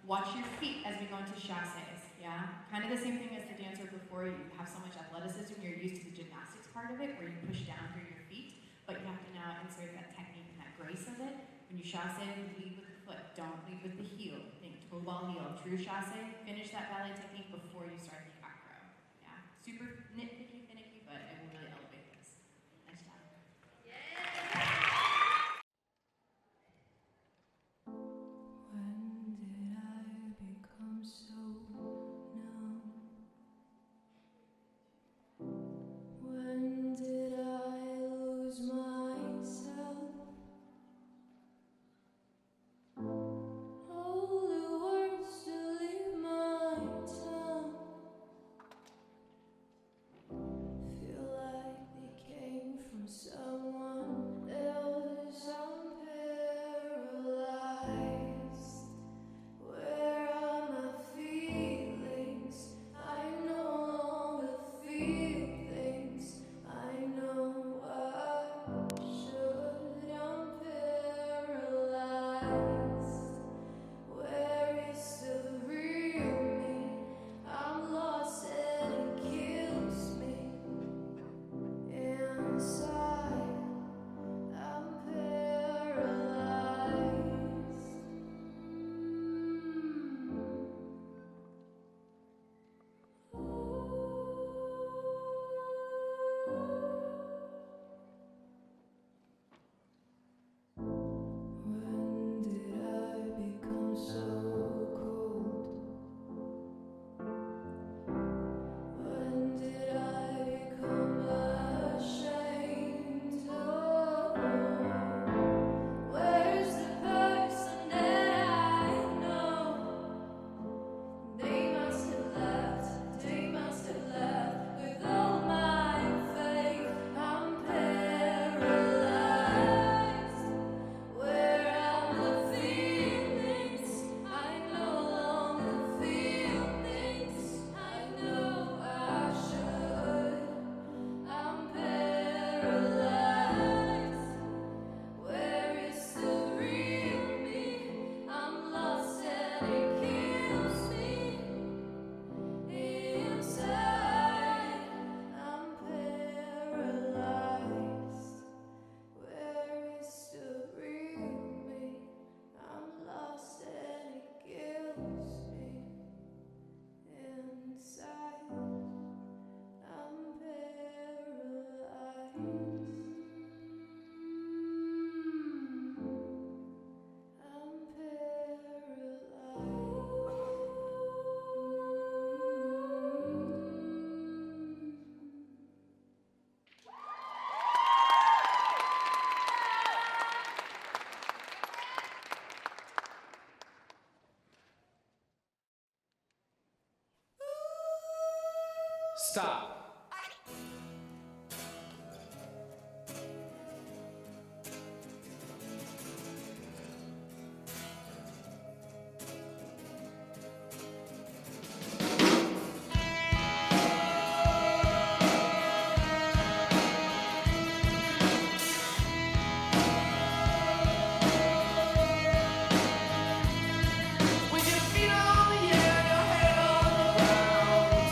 Watch your feet as we go into chasses, yeah? Kind of the same thing as the dancer before you. Have so much athleticism, you're used to the gymnastics part of it, where you push down through your feet, but you have to now insert that technique and that grace of it. When you chasse, lead with the foot, don't lead with the heel. Think toe ball heel, true chasse, finish that ballet technique before you start the acro, yeah? Super nitpicky, finicky, but it will really elevate this. Nice job. When did I become so numb? When did I lose myself? All the words still leave my tongue. Feel like they came from someone else. I'm paralyzed. Where are my feelings? I no longer feel things. I know I should. I'm paralyzed. Where is the real me? I'm lost and it kills me. Inside, I'm paralyzed. When did I become so cold? When did I become ashamed? Oh, where's the person that I know? They must have left with all my faith. I'm paralyzed. Where are the feelings? I no longer feel things. I know I should. I'm paralyzed. Where is the real me? I'm lost and it kills me. Inside, I'm paralyzed. Where is the real me? I'm lost and it kills me. Inside, I'm paralyzed. I'm Stop. With your feet on the air, your head on the ground.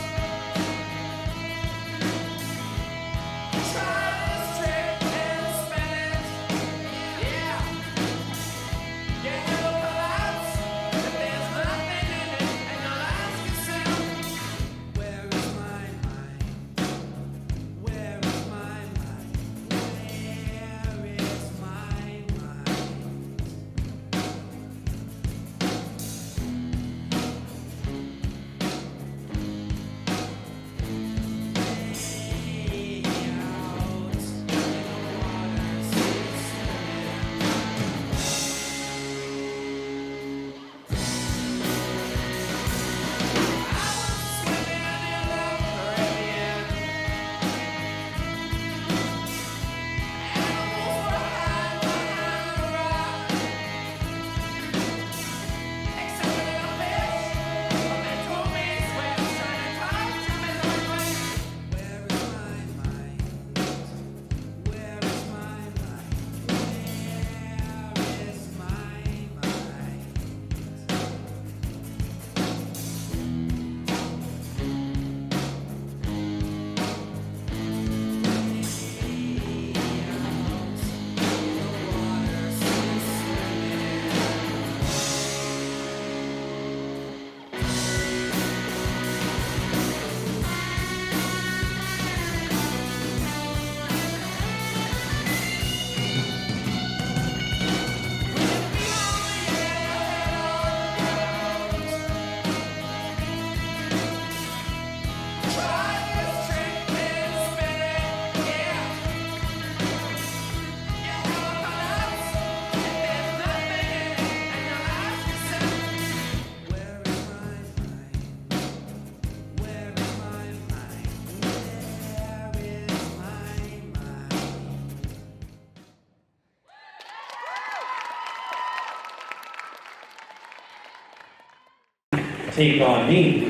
Take On Me.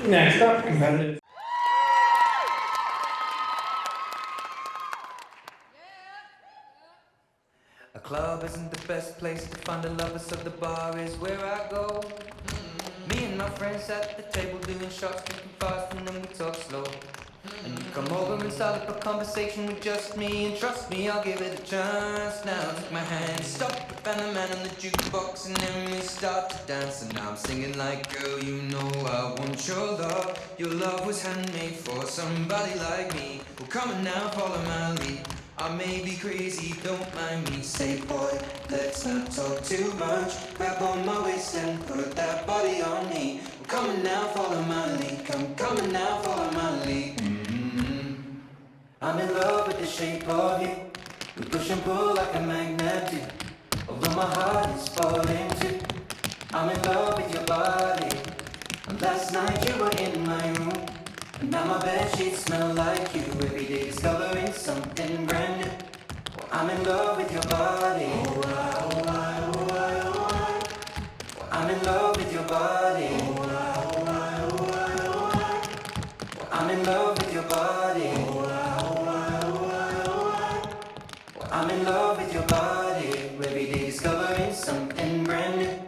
Next up, competitive. A club isn't the best place to find a lover, so the bar is where I go. Me and my friends at the table doing shots, drinking fast, and then we talk slow. And you come over and start up a conversation with just me, and trust me, I'll give it a chance. Now take my hand, stop, and the man on the jukebox, and then we start to dance. And now I'm singing like, girl, you know I want your love. Your love was handmade for somebody like me. Well, come on now, follow my lead. I may be crazy, don't mind me. Say, boy, let's not talk too much. Grab on my waist and put that body on me. Well, come on now, follow my lead. Come on now, follow my lead. I'm in love with the shape of you. We push and pull like a magnet do. Although my heart is falling too. I'm in love with your body. And last night you were in my room. And now my bedsheets smell like you. Every day discovering something brand new. Well, I'm in love with your body. Oh, I, oh, I, oh, I, oh, I. Well, I'm in love with your body. Oh, I, oh, I, oh, I, oh, I. Well, I'm in love with your body. Oh, I, oh, I, oh, I, oh, I. Well, I'm in love with your body. Every day discovering something brand new.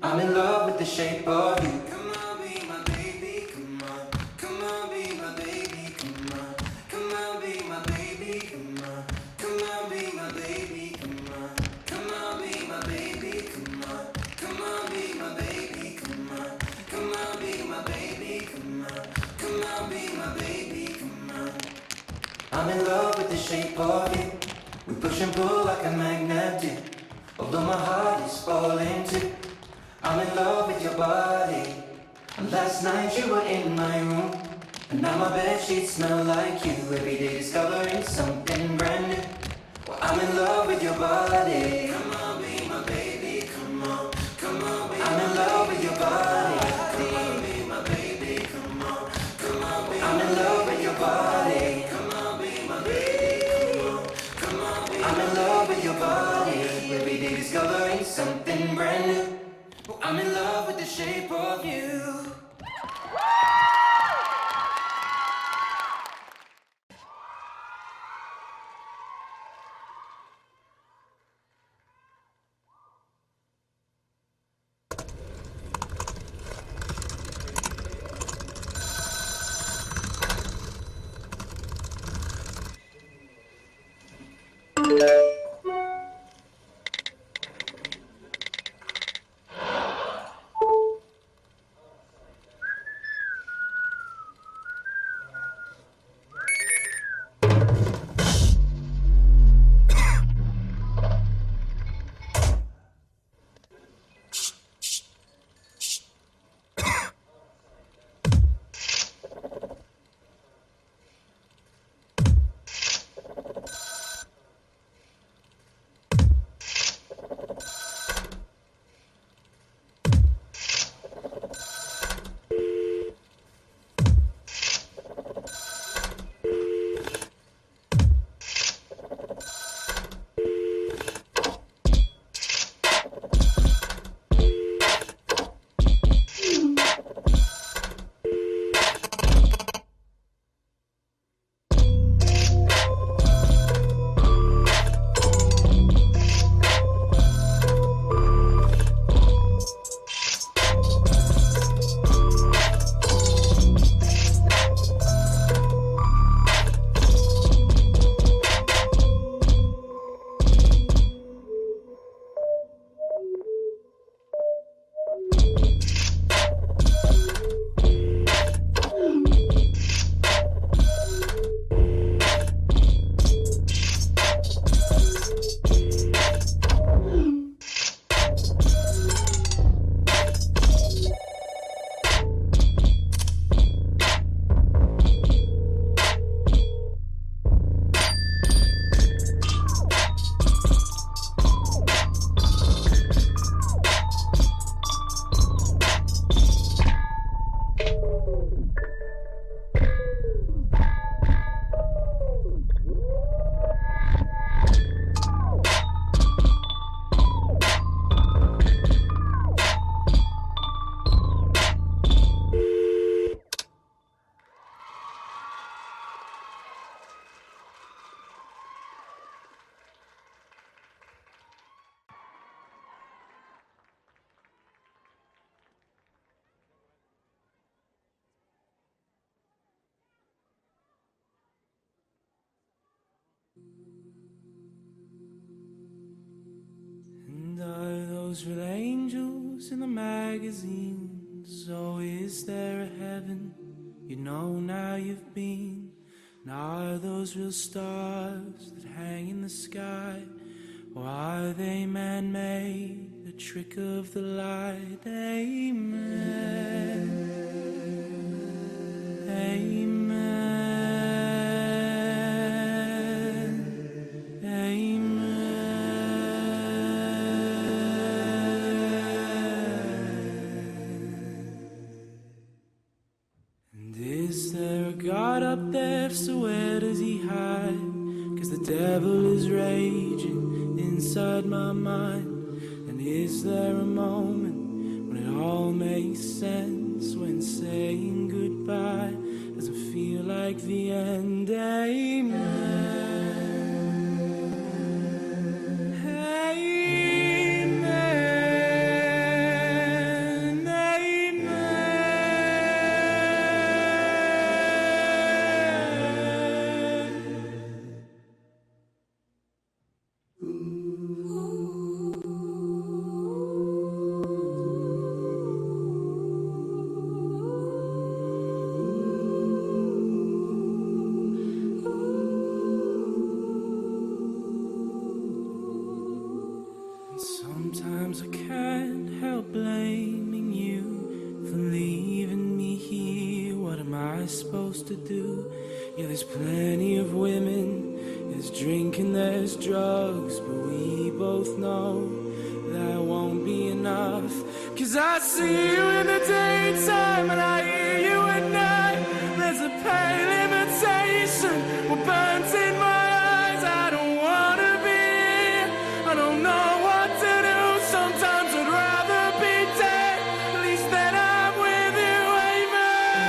I'm in love with the shape of you. Come on, be my baby, come on. Come on, be my baby, come on. Come on, be my baby, come on. Come on, be my baby, come on. Come on, be my baby, come on. Come on, be my baby, come on. Come on, be my baby, come on. Come on, be my baby, come on. I'm in love with the shape of you. We push and pull like a magnet do. Although my heart is falling too. I'm in love with your body. And last night you were in my room. And now my bedsheets smell like you. Every day discovering something brand new. Well, I'm in love with your body. Come on, be my baby, come on. Come on, be I'm in love with your body. Come on, be my baby, come on. Come on, be I'm in love with your body. Come on, be my baby, come on. Come on, be I'm in love with your body. Every day discovering something brand new. I'm in love with the shape of you. And are those real angels in the magazines? Oh, is there a heaven you know now you've been? And are those real stars that hang in the sky? Or are they man-made, a trick of the light? Amen. Amen. Amen. And is there a God up there? So where does he hide? 'Cause the devil is raging inside my mind. And is there a moment when it all makes sense? When saying goodbye doesn't feel like the end? Amen. Sometimes I can't help blaming you for leaving me here. What am I supposed to do? Yeah, there's plenty of women, there's drinking, there's drugs, but we both know that won't be enough. 'Cause I see you in the daytime and I hear you at night. There's a pale imitation, we're burnt in my eyes. I don't wanna be here, I don't know what to do. Sometimes I'd rather be dead, at least then I'm with you. Amen.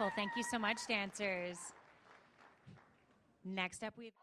Wonderful. Thank you so much, dancers. Next up, we have...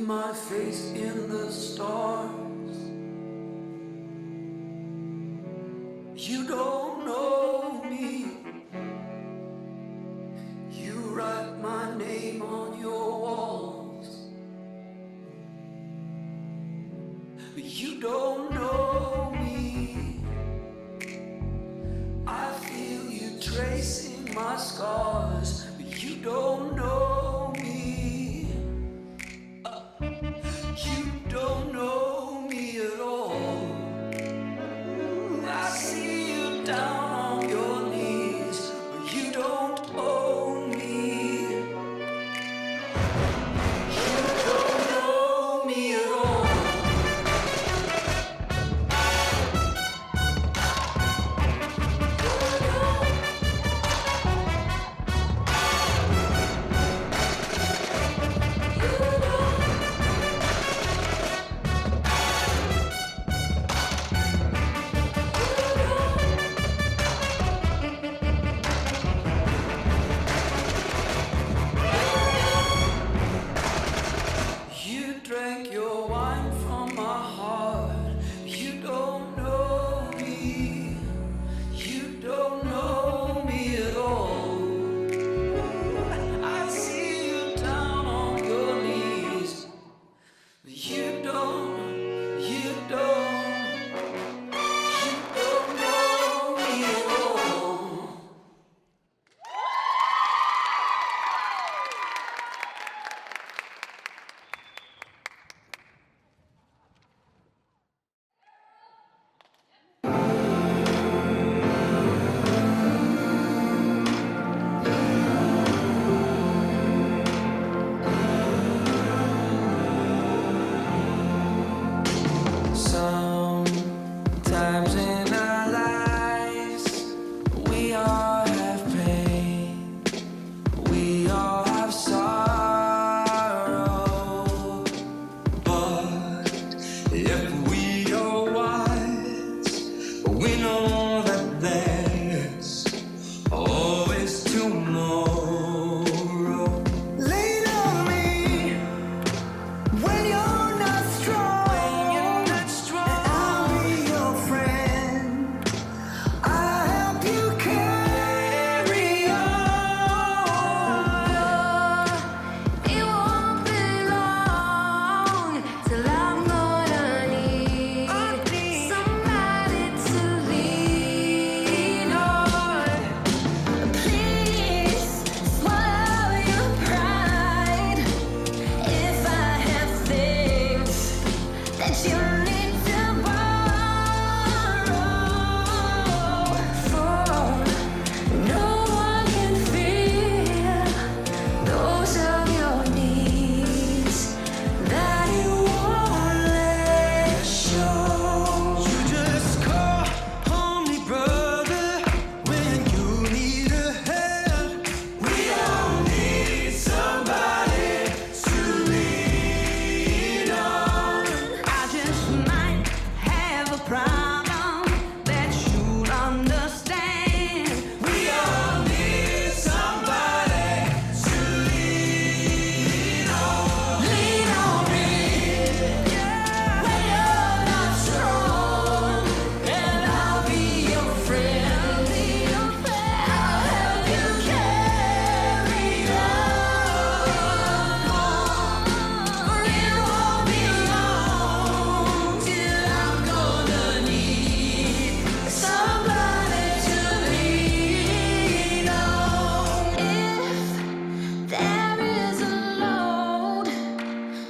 My face in the stars. You don't know me. You write my name on your walls. You don't know me. I feel you tracing my scars. You don't know me. You don't know me at all. I see you down on your knees, but you don't own me. You don't know me at all.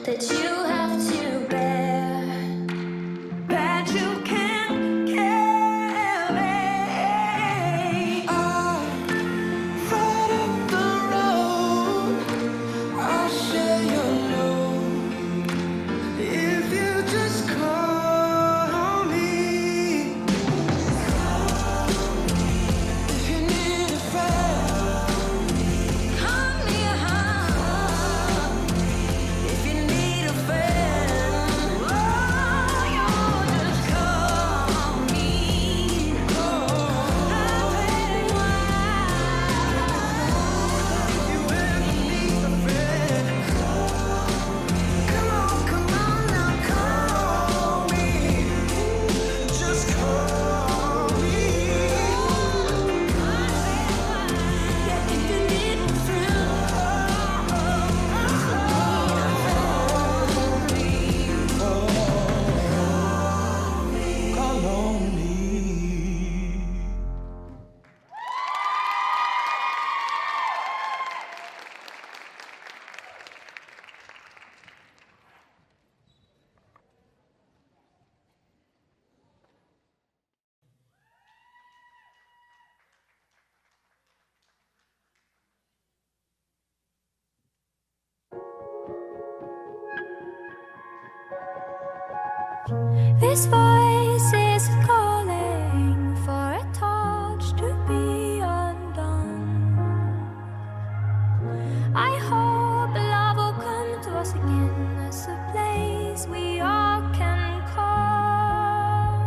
that you have to bear, that you can't carry. Right up the road, I'll share your load if you just call me. If you need a friend, Call me home if you need a friend. Oh, you just call me. come on now, call me. Just call me. If you need a Call on me. This voice is calling for a torch to be undone. I hope love will come to us again as a place we all can call.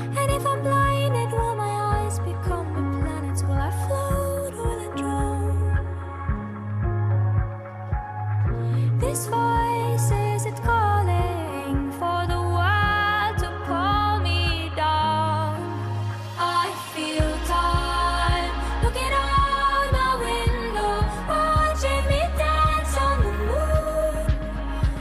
And if I'm blinded, will my eyes become the planets? Will I float or will I drown? This voice is it calling for the world to pull me down. I feel time looking out my window, watching me dance on the moon.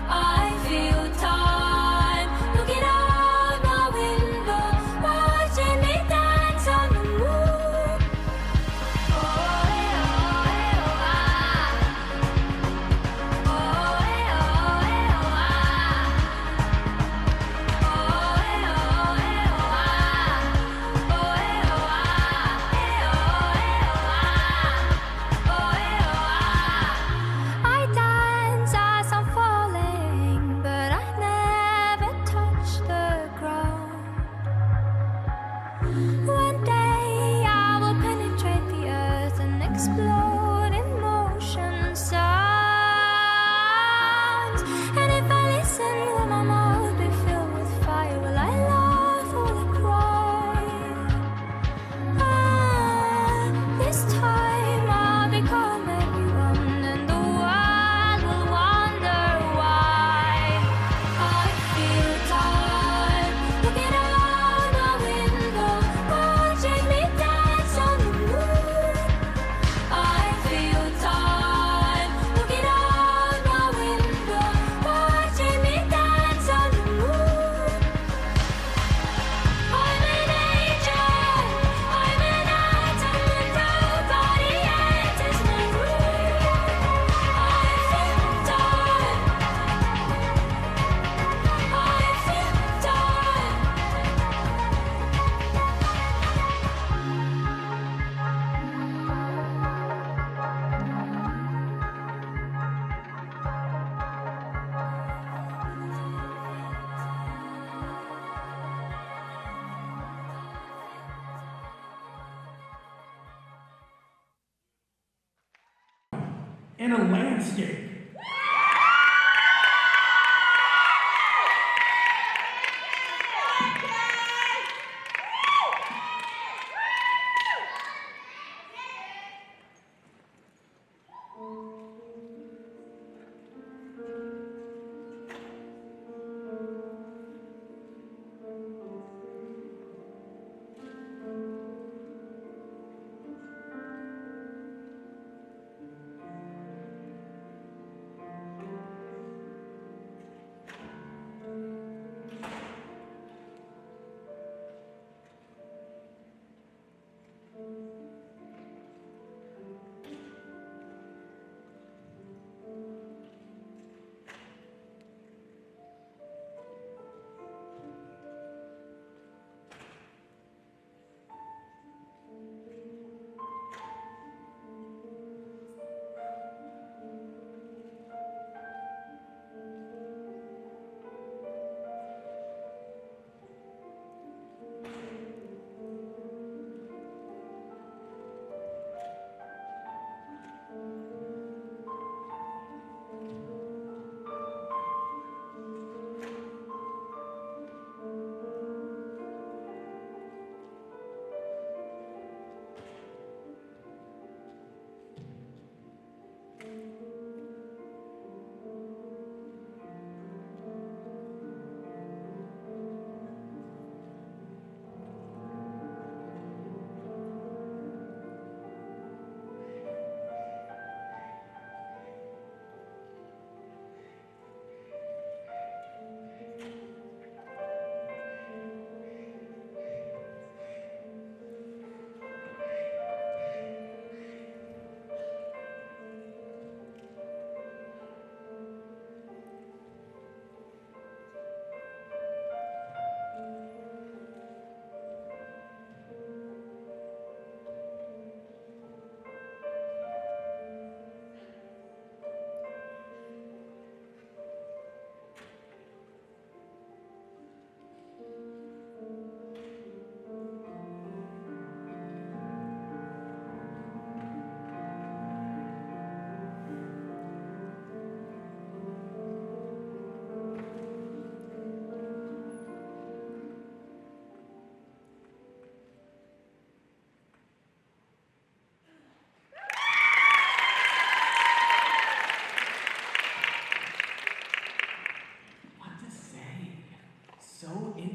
I feel time looking out my window, watching me dance on the moon. Oh, eh, oh, eh, oh, ah. Oh, eh, oh, eh, oh, ah. Oh, eh, oh, eh, oh, ah. Oh, eh, oh, ah. Eh, oh, eh, oh, ah. Oh, eh, oh, ah. I dance as I'm falling, but I never touch the ground. One day I will penetrate the earth and explode in motion sounds. And if I listen, will my mouth be filled with fire? Will I laugh or will I cry? This time I'll become everyone, and the world will wonder why. I feel time looking out my window, watching me dance on the moon. I feel time looking out my window, watching me dance on the moon. I'm an angel, I'm an atom, and nobody enters my room. I feel time, I feel time. In a landscape.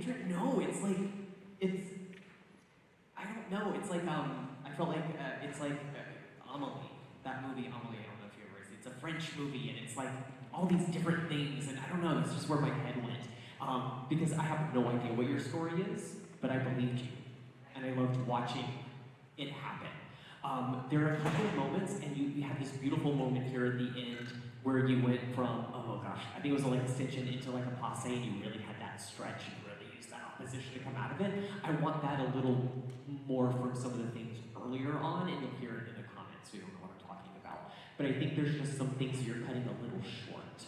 hatred? No, it's like, I don't know, it's like, I felt like, it's like Amelie, that movie Amelie, I don't know if you ever seen it. It's a French movie, and it's like all these different things, and I don't know, it's just where my head went. Because I have no idea what your story is, but I believed you, and I loved watching it happen. There are a couple of moments, and you had this beautiful moment here at the end where you went from, oh gosh, I think it was like a extension into like a passe, and you really had that stretch, and really used that opposition to come out of it. I want that a little more from some of the things earlier on, and you'll hear it in the comments, so you don't know what I'm talking about. But I think there's just some things you're cutting a little short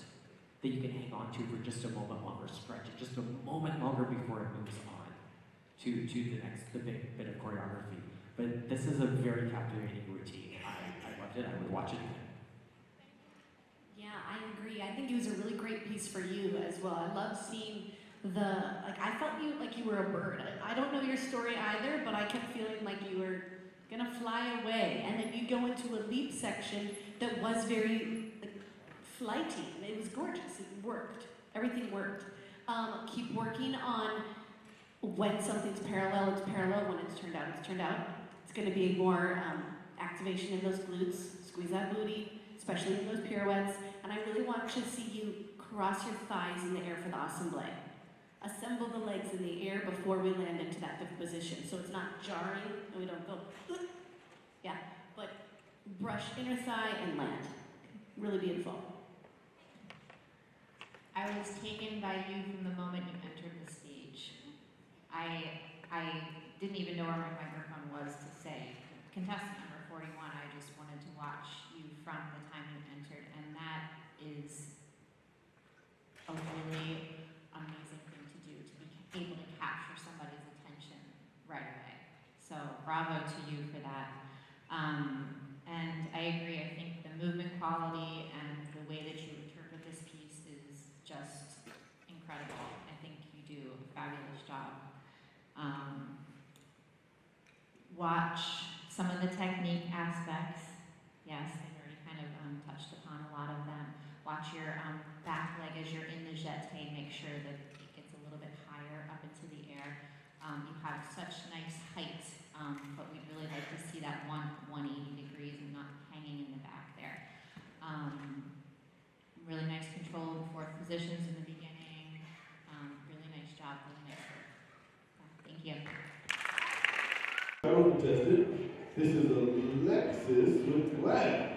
that you can hang on to for just a moment longer, stretch it just a moment longer before it moves on to the big bit of choreography. But this is a very captivating routine. I loved it. I would watch it again. Yeah, I agree. I think it was a really great piece for you as well. I love seeing I felt you were a bird. I don't know your story either, but I kept feeling like you were gonna fly away. And then you go into a leap section that was very flighty. It was gorgeous. It worked. Everything worked. Keep working on when something's parallel, it's parallel. When it's turned out, it's turned out. It's going to be more activation in those glutes. Squeeze that booty, especially in those pirouettes. And I really want to see you cross your thighs in the air for the assemble. Assemble the legs in the air before we land into that fifth position. So it's not jarring and we don't go, yeah, but brush inner thigh and land. Really beautiful. I was taken by you from the moment you entered the stage. I didn't even know where my microphone was to say, contestant number 41, I just wanted to watch you from the time you entered, and that is a really amazing thing to do, to be able to capture somebody's attention right away. So bravo to you for that. And I agree, I think the movement quality and the way that you interpret this piece is just incredible. I think you do a fabulous job. Watch some of the technique aspects. Yes, I've already kind of touched upon a lot of them. Watch your back leg as you're in the jeté. Make sure that it gets a little bit higher up into the air. You have such nice height, but we'd really like to see that 180 degrees and not hanging in the back there. Really nice control of the fourth positions in the beginning. Really nice job, really nice work. Thank you. Title contestant, this is Alexis with Glass.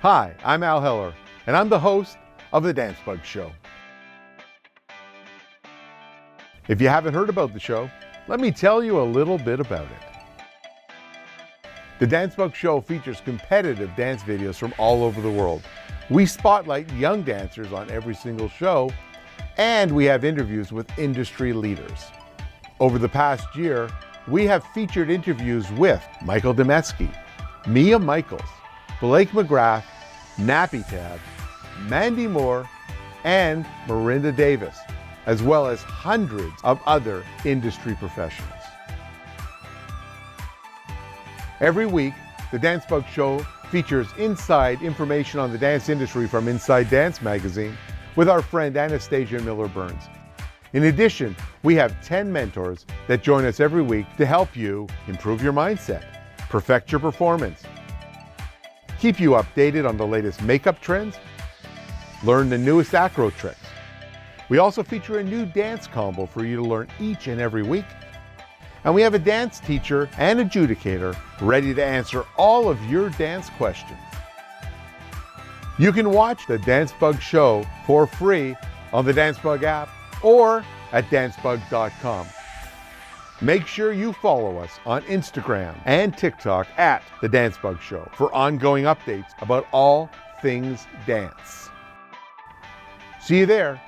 Hi, I'm Al Heller, and I'm the host of The Dance Bug Show. If you haven't heard about the show, let me tell you a little bit about it. The Dance Bug Show features competitive dance videos from all over the world. We spotlight young dancers on every single show, and we have interviews with industry leaders. Over the past year, we have featured interviews with Michael Demetsky, Mia Michaels, Blake McGrath, Nappy Tab, Mandy Moore, and Marinda Davis, as well as hundreds of other industry professionals. Every week, the Dance Bug Show features inside information on the dance industry from Inside Dance magazine with our friend Anastasia Miller-Burns. In addition, we have 10 mentors that join us every week to help you improve your mindset, perfect your performance, keep you updated on the latest makeup trends, learn the newest acro tricks. We also feature a new dance combo for you to learn each and every week. And we have a dance teacher and adjudicator ready to answer all of your dance questions. You can watch the Dance Bug Show for free on the Dance Bug app or at dancebug.com. Make sure you follow us on Instagram and TikTok at The Dance Bug Show for ongoing updates about all things dance. See you there.